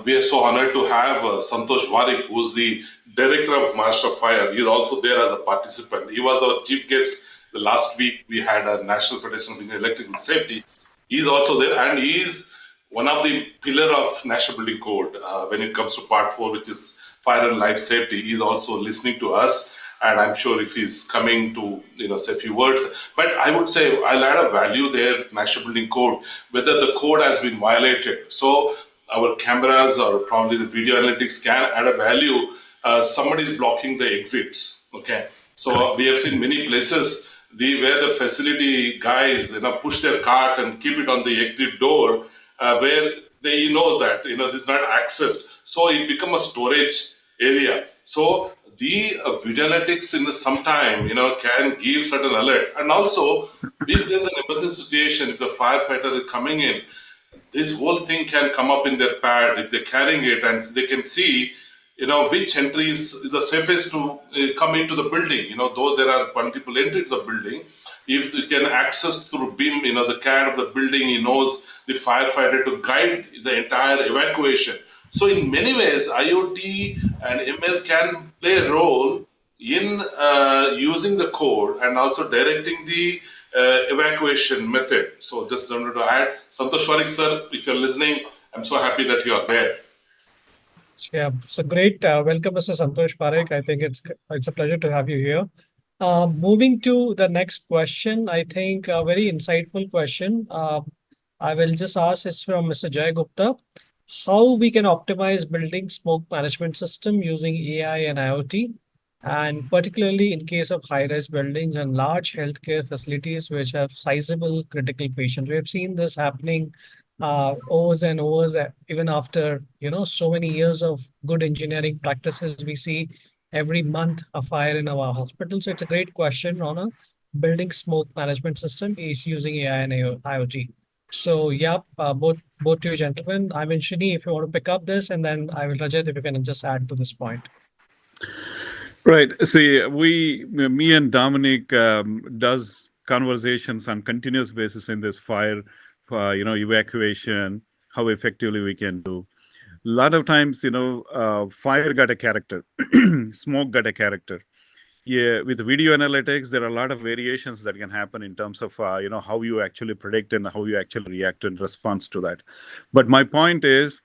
We are so honored to have Santosh Warik, who's the director of Master Fire. He's also there as a participant. He was our chief guest the last week. We had a National Federation of Electrical Safety. He's also there, and he's one of the pillar of National Building Code when it comes to Part 4, which is fire and life safety. He's also listening to us, and I'm sure if he's coming to say a few words. But I would say I'll add a value there, National Building Code, whether the code has been violated. So our cameras or probably the video analytics can add a value. Somebody is blocking the exits. Okay, so we have seen many places where the facility guys push their cart and keep it on the exit door, where he knows that this is not accessed, so it become a storage area. So the video analytics in some time can give certain alert, and also if there's an emergency situation, if the firefighter is coming in, this whole thing can come up in their pad if they're carrying it, and they can see which entry is the safest to come into the building. Though there are multiple entries to the building, if you can access through BIM, the CAD of the building, he knows the firefighter to guide the entire evacuation. So in many ways, IoT and ML can play a role in using the code and also directing the evacuation method. So just wanted to add, Santosh Warik sir, if you're listening, I'm so happy that you are there. Yeah, so great. Welcome, Mr. Santosh Parekh. I think it's a pleasure to have you here. Moving to the next question, I think a very insightful question. I will just ask, it's from Mr. Jay Gupta. How we can optimize building smoke management system using AI and IoT, and particularly in case of high-rise buildings and large healthcare facilities which have sizable critical patients. We have seen this happening overs and overs, even after so many years of good engineering practices. We see every month a fire in our hospital. So it's a great question on a building smoke management system is using AI and IoT. So yeah, both you gentlemen. I mean, Shini, if you want to pick up this, and then I will, Rajat, if you can just add to this point. Right. See, me and Dominic does conversations on continuous basis in this fire, evacuation, how effectively we can do. A lot of times, fire got a character, smoke got a character. Yeah, with video analytics, there are a lot of variations that can happen in terms of how you actually predict and how you actually react in response to that. But my point is,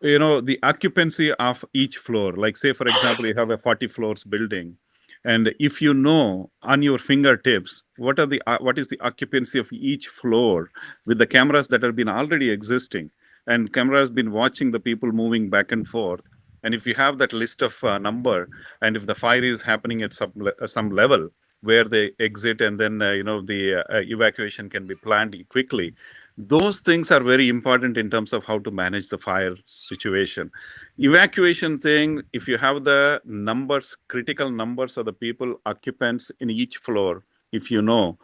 the occupancy of each floor, like say for example you have a 40 floors building, and if you know on your fingertips what is the occupancy of each floor with the cameras that have been already existing, and cameras been watching the people moving back and forth, and if you have that list of number, and if the fire is happening at some level where they exit, and then the evacuation can be planned quickly, those things are very important in terms of how to manage the fire situation. Evacuation thing, if you have the numbers, critical numbers of the people, occupants in each floor, if you know,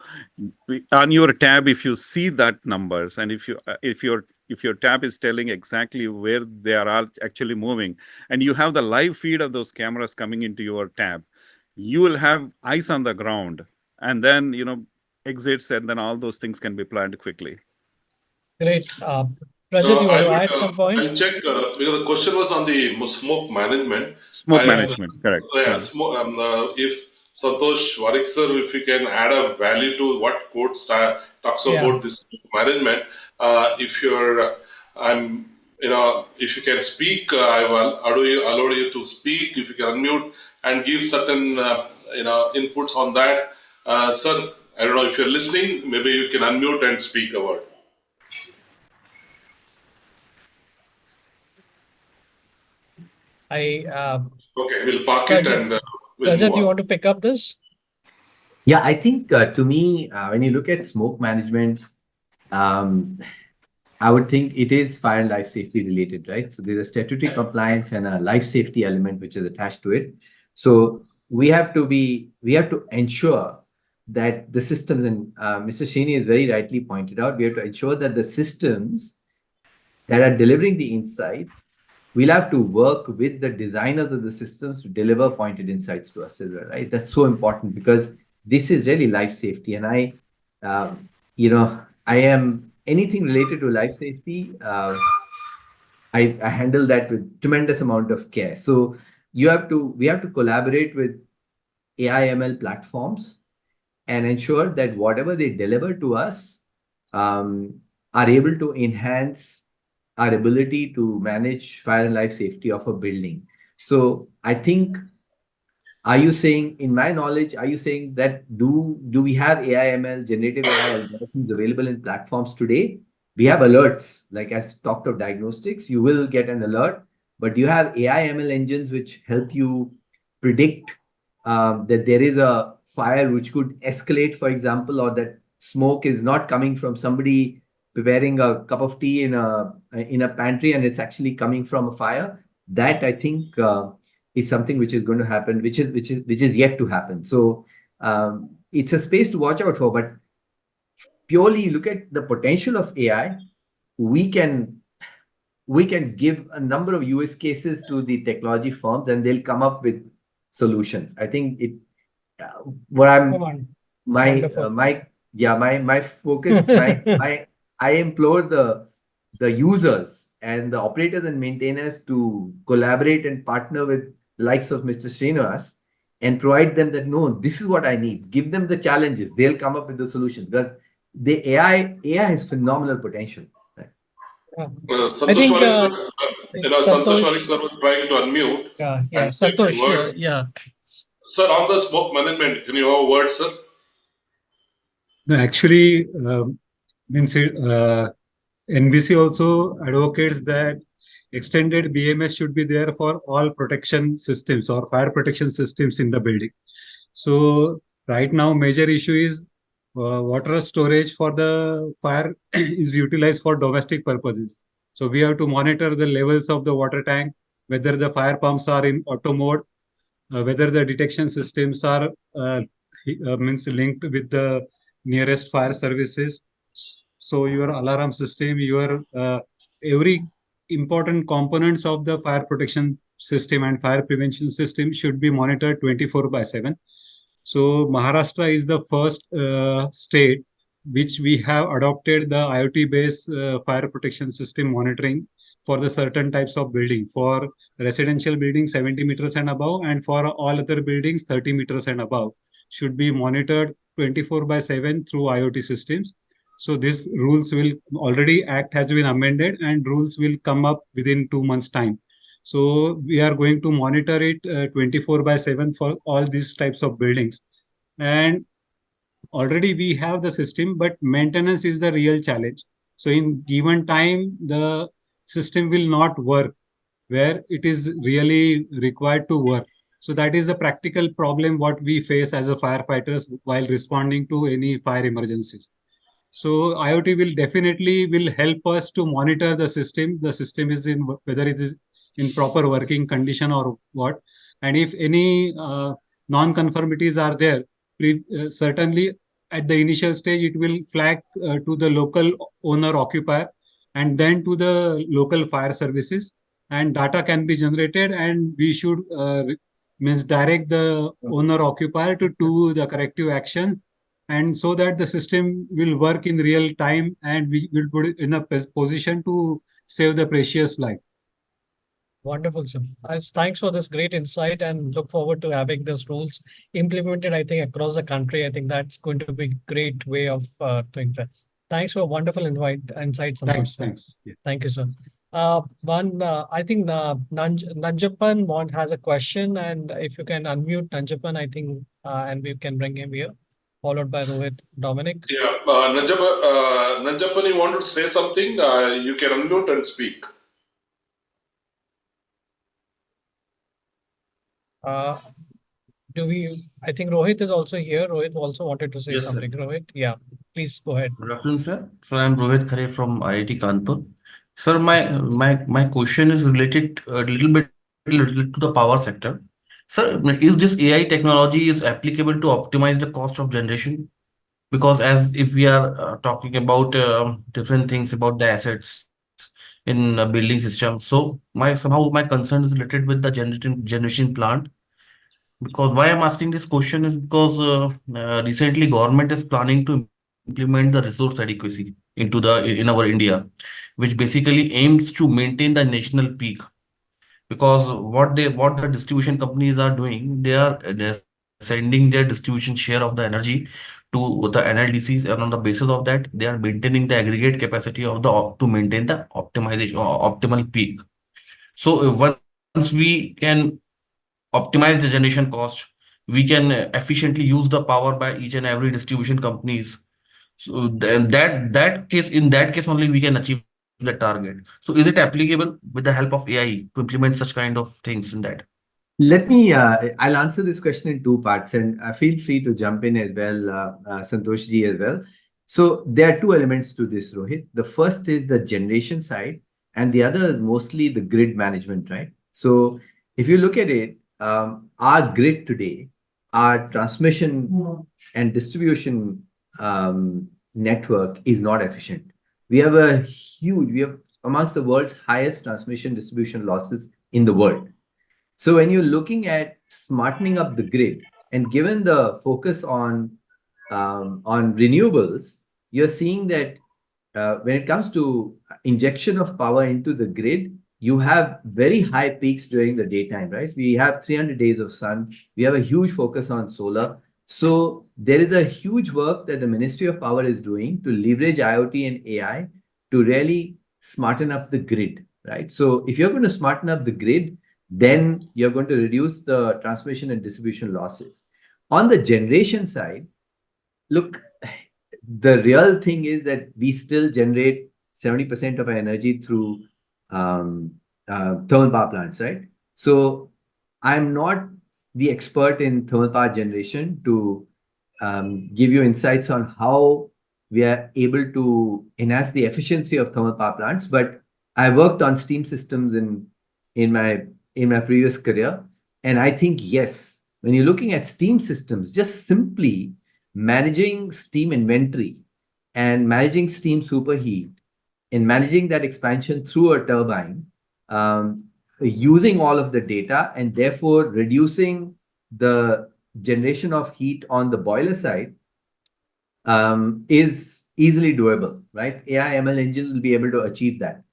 on your tab, if you see that numbers, and if your tab is telling exactly where they are all actually moving, and you have the live feed of those cameras coming into your tab, you will have eyes on the ground, and then exits, and then all those things can be planned quickly. Great. Rajat, you want to add some point? I'll check because the question was on the smoke management. Smoke management, correct. Yeah, if Santosh Warik sir, if you can add a value to what code talks about this smoke management, if you're, I'm if you can speak, I will allow you to speak. If you can unmute and give certain, inputs on that. Sir, I don't know if you're listening, maybe you can unmute and speak a word. Okay, we'll park it Rajat, and we'll move Rajat, you on. want to pick up this? Yeah, I think to me, when you look at smoke management, um, I would think it is fire and life safety related, right? So there's a statutory compliance and a life safety element which is attached to it. So we have to ensure that the systems, and Mr. Srini has very rightly pointed out, we have to ensure that the systems that are delivering the insight, we'll have to work with the designers of the systems to deliver pointed insights to us as well, right? That's so important because this is really life safety. And um, I am anything related to life safety. I handle that with tremendous amount of care. So we have to collaborate with AI ML platforms and ensure that whatever they deliver to us um, are able to enhance our ability to manage fire and life safety of a building. So I think, are you saying, in my knowledge, are you saying that do we have AI ML, generative AI algorithms available in platforms today? We have alerts, like as talked of diagnostics, you will get an alert, but do you have AI ML engines which help you predict that there is a fire which could escalate, for example, or that smoke is not coming from somebody preparing a cup of tea in a pantry and it's actually coming from a fire? That I think is something which is going to happen, which is yet to happen. So it's a space to watch out for. But purely look at the potential of AI, we can give a number of use cases to the technology firms, and they'll come up with solutions. I think what I'm Come on. my Wonderful. my focus my I implore the users and the operators and maintainers to collaborate and partner with the likes of Mr. Srinivas and provide them that, no, this is what I need. Give them the challenges, they'll come up with the solution, because the AI has phenomenal potential. Right? Yeah. I Santosh think Wali sir, Santosh Wali Santosh, sir was trying to unmute yeah, and say a few Santosh, words. yeah. Sir, on the smoke management, can you have a word, sir? No, actually, means NBC also advocates that extended BMS should be there for all protection systems or fire protection systems in the building. So right now, major issue is water storage for the fire is utilized for domestic purposes. So we have to monitor the levels of the water tank, whether the fire pumps are in auto mode, whether the detection systems are means linked with the nearest fire services. So your alarm system, your every important components of the fire protection system and fire prevention system should be monitored 24/7. So Maharashtra is the first state which we have adopted the IoT-based fire protection system monitoring for the certain types of building. For residential buildings 70 meters and above, and for all other buildings 30 meters and above, should be monitored 24/7 through IoT systems. So these rules will already act has been amended and rules will come up within 2 months time. So we are going to monitor it 24/7 for all these types of buildings. And already we have the system, but maintenance is the real challenge. So in given time, the system will not work where it is really required to work. So that is the practical problem what we face as a firefighters while responding to any fire emergencies. So IoT will definitely will help us to monitor the system. The system is in whether it is in proper working condition or what. And if any non-conformities are there, certainly at the initial stage it will flag to the local owner occupier and then to the local fire services, and data can be generated, and we should means direct the owner occupier to do the corrective actions, and so that the system will work in real time and we will put it in a position to save the precious life. Wonderful, sir. Thanks for this great insight and look forward to having these rules implemented, I think, across the country. I think that's going to be a great way of doing that. Thanks for a wonderful insight, Santosh, Thanks, sir. thanks. Yeah. Thank you, sir. I think Nanjapan has a question, and if you can unmute Nanjapan, I think, and we can bring him here, followed by Rohit, Dominic. Yeah, Nanjapan, you wanted to say something? You can unmute and speak. Uh, I think Rohit is also here. Rohit also wanted to say Yes, sir. something. Rohit, yeah, please go ahead. Good afternoon, sir. So I'm Rohit Khare from IIT Kanpur. Sir, my question is related a little to the power sector. Sir, is this AI technology is applicable to optimize the cost of generation? Because as if we are talking about different things about the assets in a building system, so my concern is related with the generation plant. Because why I'm asking this question is because recently government is planning to implement the resource adequacy in our India, which basically aims to maintain the national peak. Because what the distribution companies are doing, they're sending their distribution share of the energy to the NLDCs, and on the basis of that, they are maintaining the aggregate capacity of to maintain the optimization or optimal peak. So once we can optimize the generation cost, we can efficiently use the power by each and every distribution companies. So then in that case only we can achieve the target. So is it applicable with the help of AI to implement such kind of things in that? Let me, I'll answer this question in two parts, and feel free to jump in as well, Santosh ji as well. So there are two elements to this, Rohit. The first is the generation side, and the other is mostly the grid management, right? So if you look at it, our grid today, our transmission and distribution network is not efficient. We have amongst the world's highest transmission distribution losses in the world. So when you're looking at smartening up the grid, and given the focus on renewables, you're seeing that when it comes to injection of power into the grid, you have very high peaks during the daytime, right? We have 300 days of sun. We have a huge focus on solar. So there is a huge work that the Ministry of Power is doing to leverage IoT and AI to really smarten up the grid, right? So if you're going to smarten up the grid, then you're going to reduce the transmission and distribution losses. On the generation side, look, the real thing is that we still generate 70% of our energy through thermal power plants, right? So I'm not the expert in thermal power generation to give you insights on how we are able to enhance the efficiency of thermal power plants, but I worked on steam systems in my previous career, and I think yes, when you're looking at steam systems, just simply managing steam inventory and managing steam superheat and managing that expansion through a turbine, using all of the data and therefore reducing the generation of heat on the boiler side is easily doable, right? AI ML engines will be able to achieve that.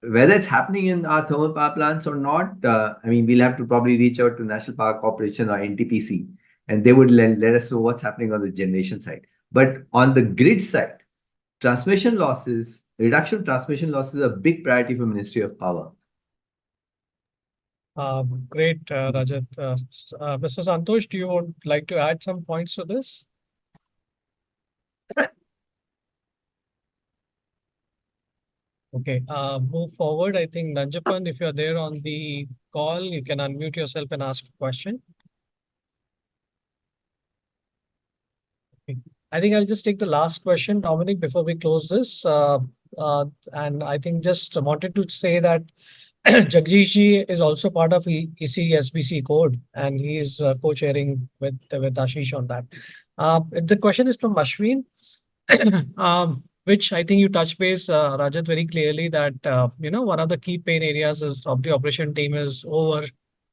Whether it's happening in our thermal power plants or not, I mean, we'll have to probably reach out to National Power Corporation or NTPC, and they would let us know what's happening on the generation side. But on the grid side, reduction of transmission losses is a big priority for Ministry of Power. Great, Rajat. Mr. Santosh, do you would like to add some points to this? Okay, move forward. I think Nanjapan, if you're there on the call, you can unmute yourself and ask a question. Okay. I think I'll just take the last question, Dominic, before we close this. And I think just wanted to say that Jagdish ji is also part of ECSBC code, and he is co-chairing with Ashish on that. The question is from Ashwin. Which I think you touch base, Rajat, very clearly that one of the key pain areas of the operation team is over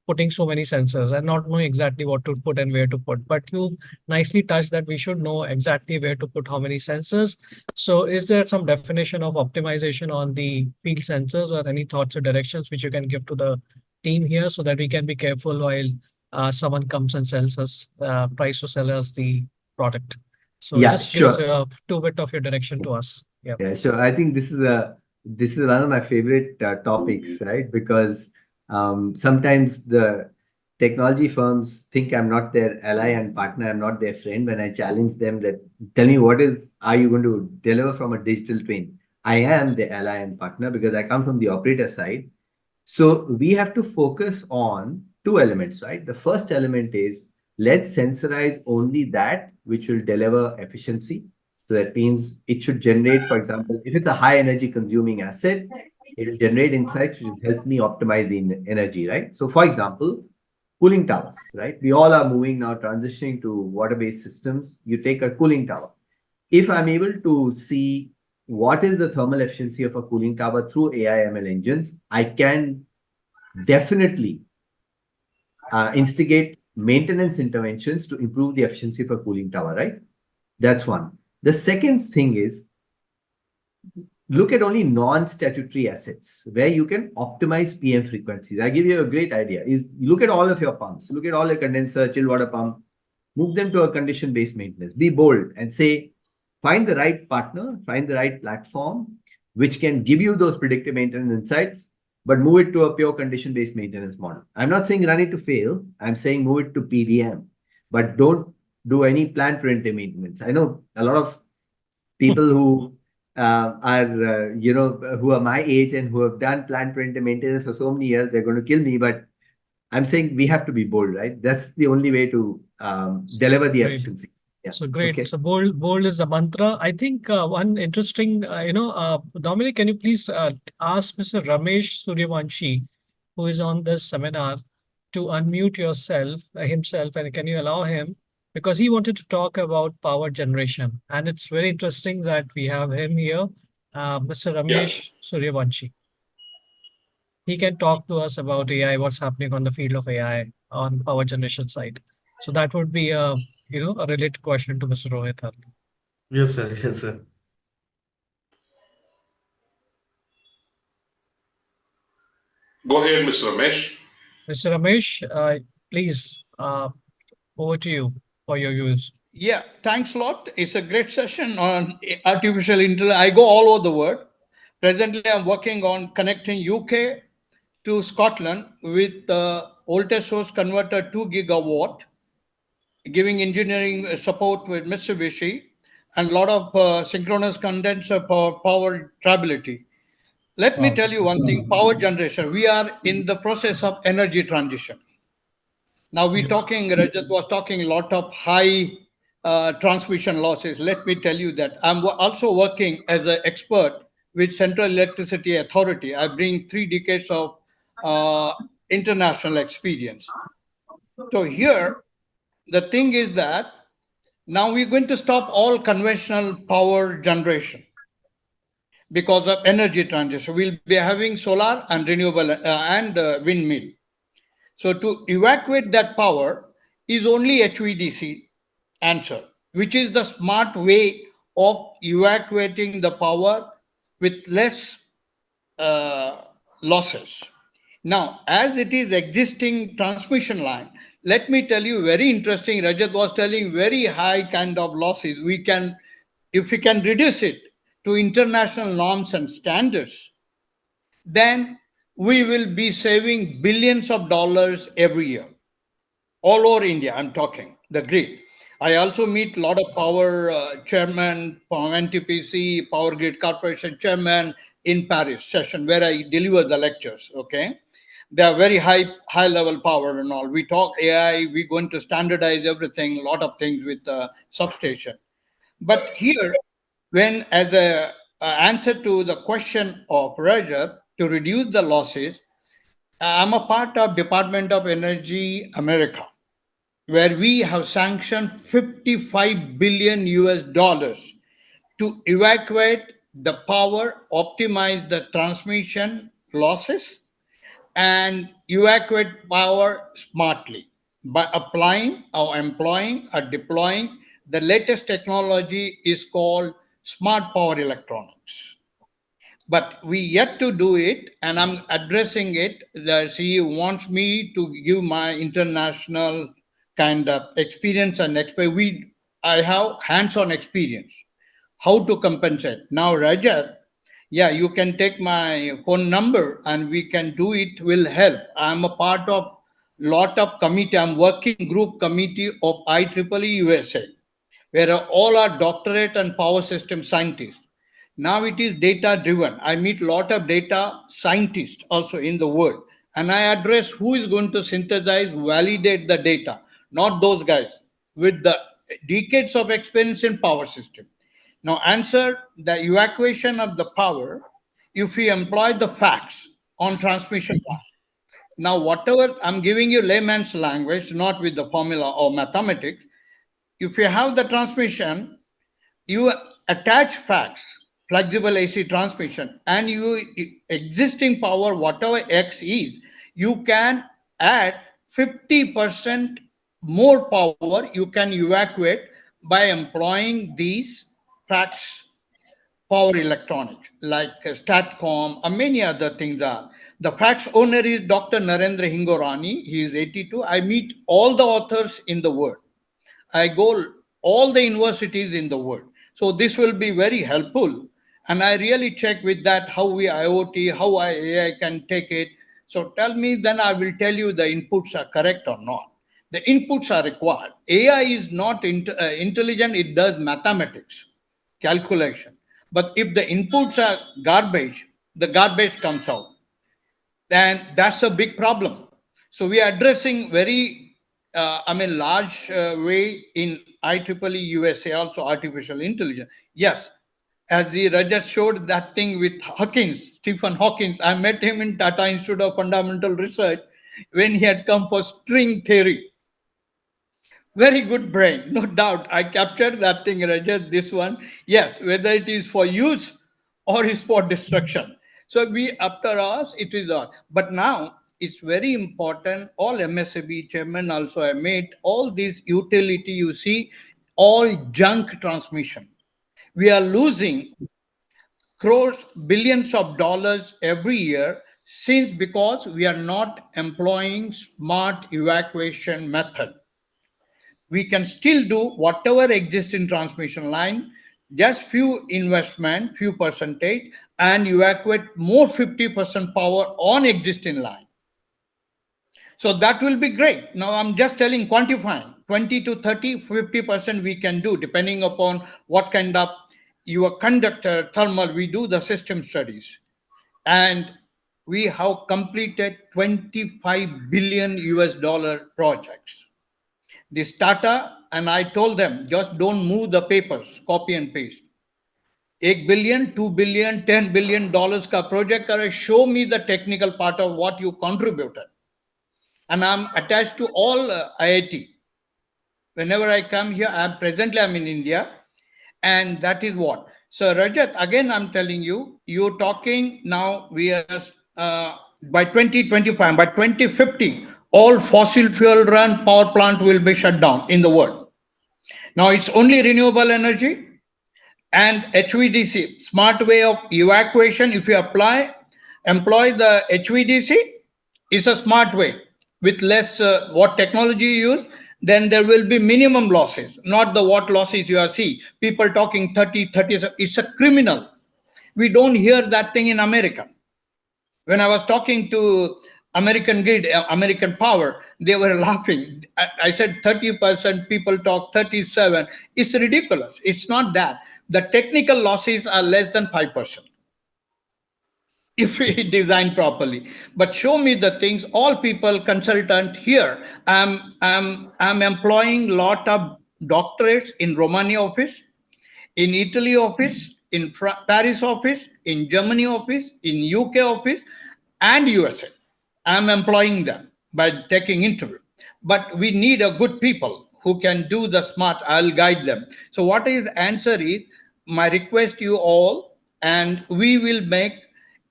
putting so many sensors and not knowing exactly what to put and where to put. But you nicely touched that we should know exactly where to put how many sensors. So is there some definition of optimization on the field sensors, or any thoughts or directions which you can give to the team here so that we can be careful while someone comes and sells us, tries to sell us the product? So Yeah, just give us sure. a two bit of your direction to us. Yeah. Yeah, sure. I think this is a this is one of my favorite topics, right? Because sometimes the technology firms think I'm not their ally and partner, I'm not their friend when I challenge them that tell me are you going to deliver from a digital twin? I am the ally and partner because I come from the operator side. So we have to focus on two elements, right? The first element is let's sensorize only that which will deliver efficiency. So that means it should generate, for example, if it's a high energy consuming asset, it will generate insights which will help me optimize the energy, right? So for example, cooling towers, right? We all are moving now, transitioning to water-based systems. You take a cooling tower. If I'm able to see what is the thermal efficiency of a cooling tower through AI ML engines, I can definitely instigate maintenance interventions to improve the efficiency of a cooling tower, right? That's one. The second thing is look at only non-statutory assets where you can optimize PM frequencies. I give you a great idea is look at all of your pumps, look at all your condenser, chill water pump, move them to a condition-based maintenance. Be bold and say, find the right partner, find the right platform, which can give you those predictive maintenance insights, but move it to a pure condition-based maintenance model. I'm not saying run it to fail. I'm saying move it to PDM, but don't do any plant preventive maintenance. I know a lot of people who who are my age and who have done plant preventive maintenance for so many years, they're going to kill me. But I'm saying we have to be bold, right? That's the only way to deliver the Great. efficiency. Yeah. So great. Okay. So bold is the mantra. I think one interesting, Dominic, can you please ask Mr. Ramesh Suryavanshi, who is on this seminar, to unmute himself, and can you allow him? Because he wanted to talk about power generation, and it's very interesting that we have him here, Mr. Yeah. Ramesh Suryavanshi. He can talk to us about AI, what's happening on the field of AI on power generation side. So that would be a related question to Mr. Rohit earlier. Yes, sir. Yes, sir. Go ahead, Mr. Ramesh. Mr. Ramesh, please, over to you for your views. Yeah, thanks a lot. It's a great session on artificial intelligence. I go all over the world. Presently, I'm working on connecting UK to Scotland with the voltage source converter 2 gigawatt, giving engineering support with Mitsubishi, and a lot of synchronous condenser power traceability. Let me Wow. tell you one thing, power generation. We are in the process of energy transition. Now we're Yes. talking, Rajat was talking a lot of high transmission losses. Let me tell you that I'm also working as an expert with Central Electricity Authority. I bring 3 decades of uh, international experience. So here, the thing is that now we're going to stop all conventional power generation because of energy transition. We'll be having solar and renewable and windmill. So to evacuate that power is only HVDC answer, which is the smart way of evacuating the power with less uh, losses. Now, as it is existing transmission line, let me tell you very interesting. Rajat was telling very high kind of losses. If we can reduce it to international norms and standards, then we will be saving billions of dollars every year all over India. I'm talking the grid. I also meet a lot of power chairman from NTPC, Power Grid Corporation chairman in Paris session where I deliver the lectures. Okay, they are very high level power and all. We talk AI. We're going to standardize everything, a lot of things with substation. But here, when as a answer to the question of Rajat to reduce the losses, I'm a part of Department of Energy America where we have sanctioned 55 billion US dollars to evacuate the power, optimize the transmission losses, and evacuate power smartly by applying or employing or deploying the latest technology is called smart power electronics, but we yet to do it, and I'm addressing it. The CEO wants me to give my international kind of experience and experience. I have hands-on experience how to compensate. Now, Rajat, Yeah, you can take my phone number and we can do it, will help. I'm a part of lot of committee. I'm working group committee of IEEE USA, where all are doctorate and power system scientists. Now it is data driven. I meet lot of data scientists also in the world, and I address who is going to synthesize, validate the data, not those guys with the decades of experience in power system. Now answer the evacuation of the power if we employ the facts on transmission line. Now, whatever I'm giving you layman's language, not with the formula or mathematics, if you have the transmission, you attach facts, flexible AC transmission, and you existing power, whatever X is, you can add 50% more power you can evacuate by employing these facts power electronics like STATCOM and many other things are. The facts owner is Dr. Narendra Hingorani. He is 82. I meet all the authors in the world. I go all the universities in the world. So this will be very helpful. And I really check with that how we IoT, how AI can take it. So tell me, then I will tell you the inputs are correct or not. The inputs are required. AI is not intelligent, it does mathematics, calculation. But if the inputs are garbage, the garbage comes out, then that's a big problem. So we are addressing very, large way in IEEE USA also artificial intelligence. Yes, as the Rajat showed that thing with Hawkins, Stephen Hawkins. I met him in Tata Institute of Fundamental Research when he had come for string theory. Very good brain, no doubt. I captured that thing, Rajat, this one. Yes, whether it is for use or is for destruction. So we, after us, it is on. But now it's very important. All MSAB chairman also I made all this utility you see, all junk transmission. We are losing crores, billions of dollars every year since because we are not employing smart evacuation method. We can still do whatever exists in transmission line, just few investment, few percentage, and evacuate more 50% power on existing line. So that will be great. Now I'm just telling, quantifying 20 to 30, 50% we can do depending upon what kind of your conductor, thermal, we do the system studies. And we have completed 25 billion US dollar projects. This Tata, and I told them, just don't move the papers, copy and paste. $1 billion, $2 billion, $10 billion का project करे, show me the technical part of what you contributed. And I'm attached to all IIT. Whenever I come here, I'm in India, and that is what. So Rajat, again, I'm telling you, you're talking now. We are by 2025, by 2050, all fossil fuel run power plant will be shut down in the world. Now it's only renewable energy and HVDC, smart way of evacuation. If you employ the HVDC, is a smart way with less what technology you use, then there will be minimum losses, not the what losses you are see. People talking 30, it's a criminal. We don't hear that thing in America. When I was talking to American Grid, American Power, they were laughing. I said 30%, people talk 37. It's ridiculous. It's not that. The technical losses are less than 5% if we design properly. But show me the things. All people, consultant here. I'm employing lot of doctorates in Romania office, in Italy office, in Paris office, in Germany office, in UK office, and USA. I'm employing them by taking interview. But we need a good people who can do the smart. I'll guide them. So what is the answer is my request you all, and we will make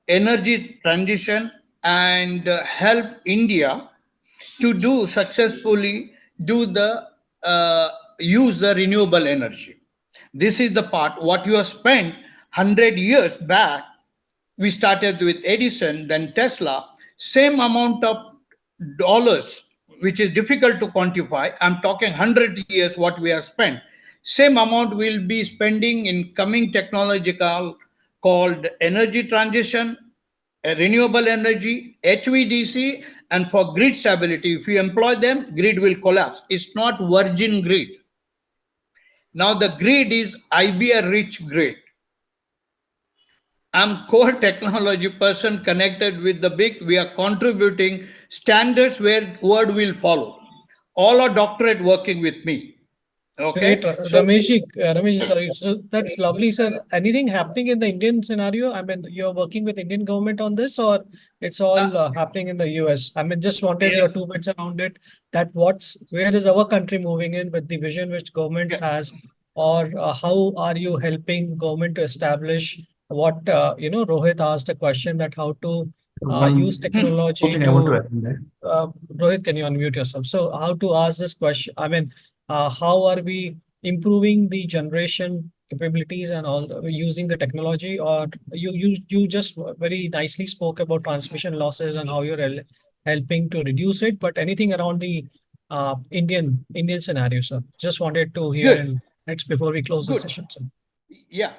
energy transition and help India to do successfully do the use the renewable energy. This is the part what you have spent 100 years back. We started with Edison, then Tesla, same amount of dollars, which is difficult to quantify. I'm talking 100 years what we have spent. Same amount we'll be spending in coming technological called energy transition, renewable energy, HVDC, and for grid stability. If you employ them, grid will collapse. It's not virgin grid. Now the grid is IBR rich grid. I'm core technology person connected with the big. We are contributing standards where word will follow. All are doctorate working with me. Great, Okay. So Ramesh, sorry. So that's lovely, sir. Anything happening in the Indian scenario? I mean, you're working with Indian government on this, or it's uh, all happening in the US? I mean, just wanted yeah, your two bits around it. That where is our country moving in with the vision which government yeah. has, or how are you helping government to establish what Rohit asked a question that how to use One more technology thing I want to to add in that. Rohit, can you unmute yourself? So, how to ask this question? I mean, how are we improving the generation capabilities and all using the technology? Or you just very nicely spoke about transmission losses and how you're helping to reduce it. But anything around the Indian scenario, sir? Just wanted to hear Good, in next before we close the good. session, sir. Yeah,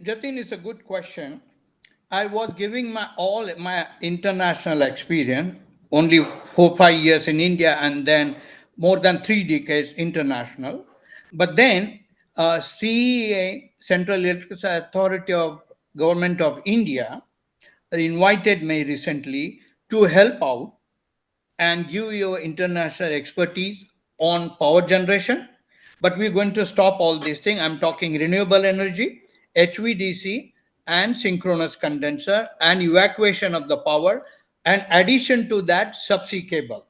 Jatin is a good question. I was giving my all my international experience, only 4 5 years in India, and then more than 3 decades international. But then CEA, Central Electricity Authority of Government of India, invited me recently to help out and give your international expertise on power generation. But we're going to stop all these things. I'm talking renewable energy, HVDC, and synchronous condenser, and evacuation of the power, and addition to that, subsea cable.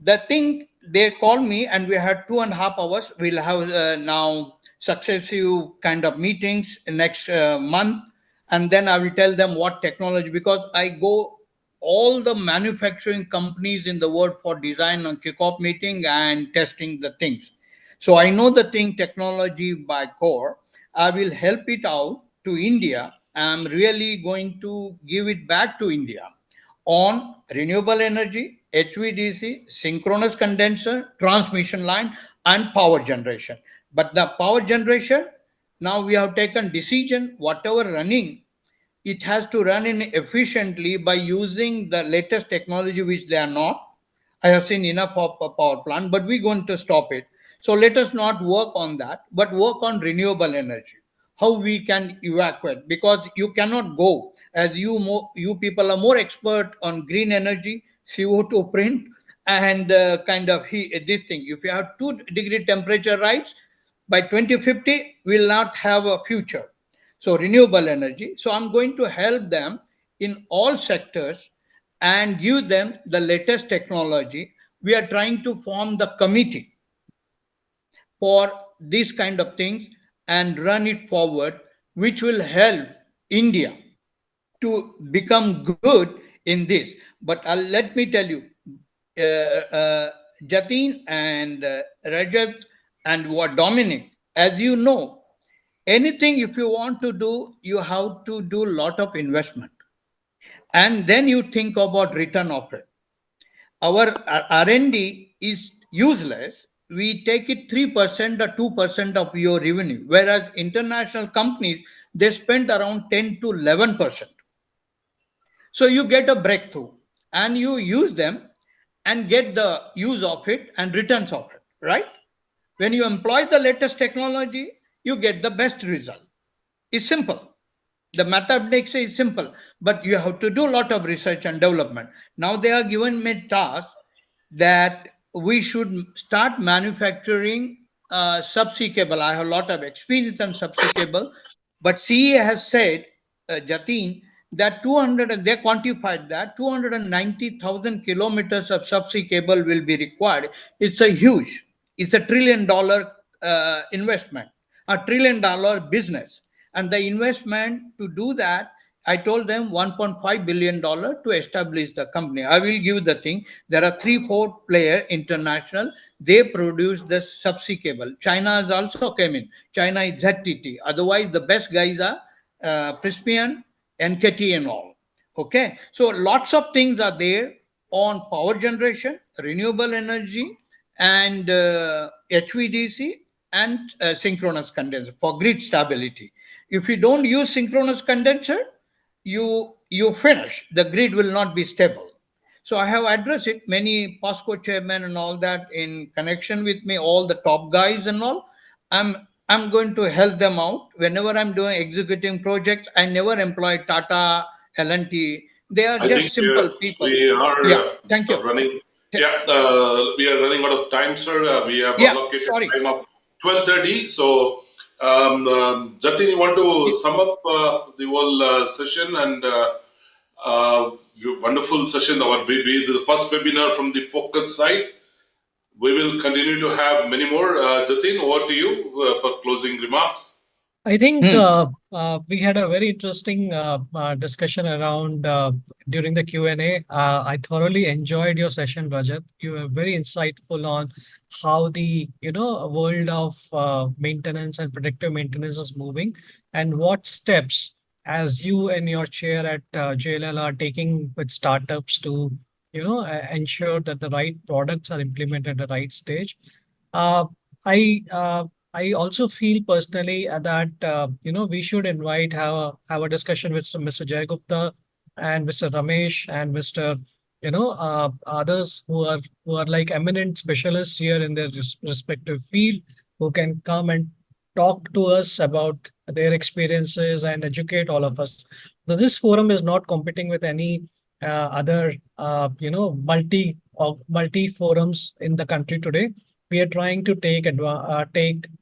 The thing they called me, and we had 2.5 hours. We'll have now successive kind of meetings next month, and then I will tell them what technology, because I go all the manufacturing companies in the world for design and kickoff meeting and testing the things. So I know the thing technology by core. I will help it out to India. I'm really going to give it back to India on renewable energy, HVDC, synchronous condenser, transmission line, and power generation. But the power generation, now we have taken decision, whatever running, it has to run in efficiently by using the latest technology, which they are not. I have seen enough of a power plant, but we're going to stop it. So let us not work on that, but work on renewable energy. How we can evacuate, because you cannot go, as you people are more expert on green energy, CO2 print, and kind of this thing. If you have 2 degree temperature rise by 2050, we'll not have a future. So renewable energy. So I'm going to help them in all sectors and give them the latest technology. We are trying to form the committee for these kind of things and run it forward, which will help India to become good in this. But let me tell you, Jatin and Rajat and what Dominic, as you know, anything if you want to do, you have to do a lot of investment, and then you think about return of it. Our R&D is useless. We take it 3% or 2% of your revenue, whereas international companies, they spend around 10 to 11%. So you get a breakthrough and you use them and get the use of it and returns of it, right? When you employ the latest technology, you get the best result. It's simple. The mathematics is simple, but you have to do a lot of research and development. Now they are given me task that we should start manufacturing subsea cable. I have a lot of experience on subsea cable, but CE has said, Jatin, that 200, and they quantified that 290,000 kilometers of subsea cable will be required. It's a huge, it's $1 trillion investment, $1 trillion business. And the investment to do that, I told them $1.5 billion to establish the company. I will give the thing. There are 3 4 player international. They produce the subsea cable. China has also came in. China is ZTT. Otherwise, the best guys are Prysmian, NKT, and all. Okay, so lots of things are there on power generation, renewable energy, and HVDC, and synchronous condenser for grid stability. If you don't use synchronous condenser, you finish. The grid will not be stable. So I have addressed it, many POSCO chairmen and all that in connection with me, all the top guys and all. I'm going to help them out. Whenever I'm doing executing projects, I never employ Tata, L&T. They are I think just simple people. we are Yeah, thank you. running. Yeah, we are running out of time, sir. We have Yeah, allocated sorry. time of 12:30. So, Jatin, you want to sum up the whole session and wonderful session. The first webinar from the focus side. We will continue to have many more. Jatin, over to you for closing remarks. I think Hmm. we had a very interesting discussion around during the Q&A. I thoroughly enjoyed your session, Rajat. You were very insightful on how the world of maintenance and predictive maintenance is moving, and what steps, as you and your chair at JLL are taking with startups to ensure that the right products are implemented at the right stage. Uh, I I also feel personally that we should have a discussion with Mr. Jay Gupta and Mr. Ramesh and Mr. Others who are like eminent specialists here in their respective field, who can come and talk to us about their experiences and educate all of us. So this forum is not competing with any other multi forums in the country today. We are trying to take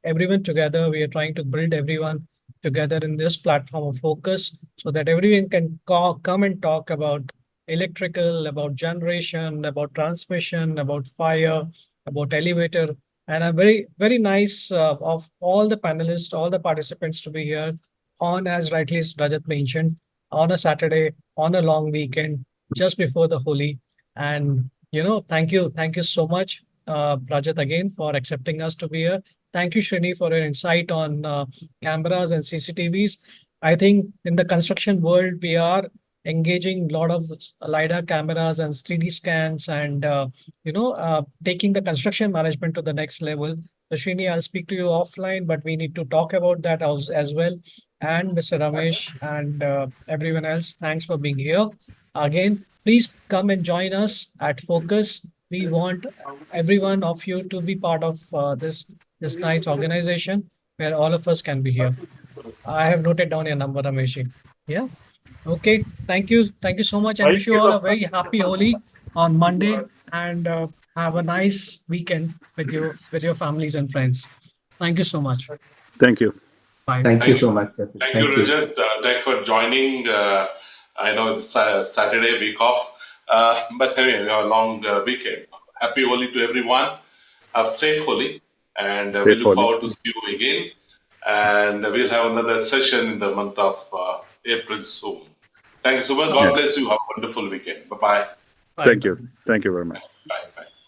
everyone together. We are trying to build everyone together in this platform of focus, so that everyone can come and talk about electrical, about generation, about transmission, about fire, about elevator. And I'm very nice of all the panelists, all the participants to be here on, as rightly Rajat mentioned, on a Saturday, on a long weekend, just before the Holi. And thank you so much, Rajat, again for accepting us to be here. Thank you, Srini, for your insight on cameras and CCTVs. I think in the construction world, we are engaging a lot of LiDAR cameras and 3D scans and taking the construction management to the next level. So, Srini, I'll speak to you offline, but we need to talk about that as well. And Mr. Ramesh and everyone else, thanks for being here. Again, please come and join us at Focus. We want every one of you to be part of this nice organization where all of us can be here. I have noted down your number, Ramesh. Yeah. Okay. Thank you. Thank you so much, and Thank wish you you. all a very happy Holi on Monday, and have a nice weekend with your families and friends. Thank you so much. Thank you. Bye. Thank you Thank so you. much, Jatin. Thank you, Thank you. Rajat. Thanks for joining. I know it's Saturday, week off, but anyway, a long weekend. Happy Holi to everyone. Have safe Holi, and we Safe look Holi. forward to see you again. And we'll have another session in the month of April soon. Thank you so much. God Yeah. bless you. Have a wonderful weekend. Bye-bye. Bye. Thank you. Thank you very much. Bye. Bye.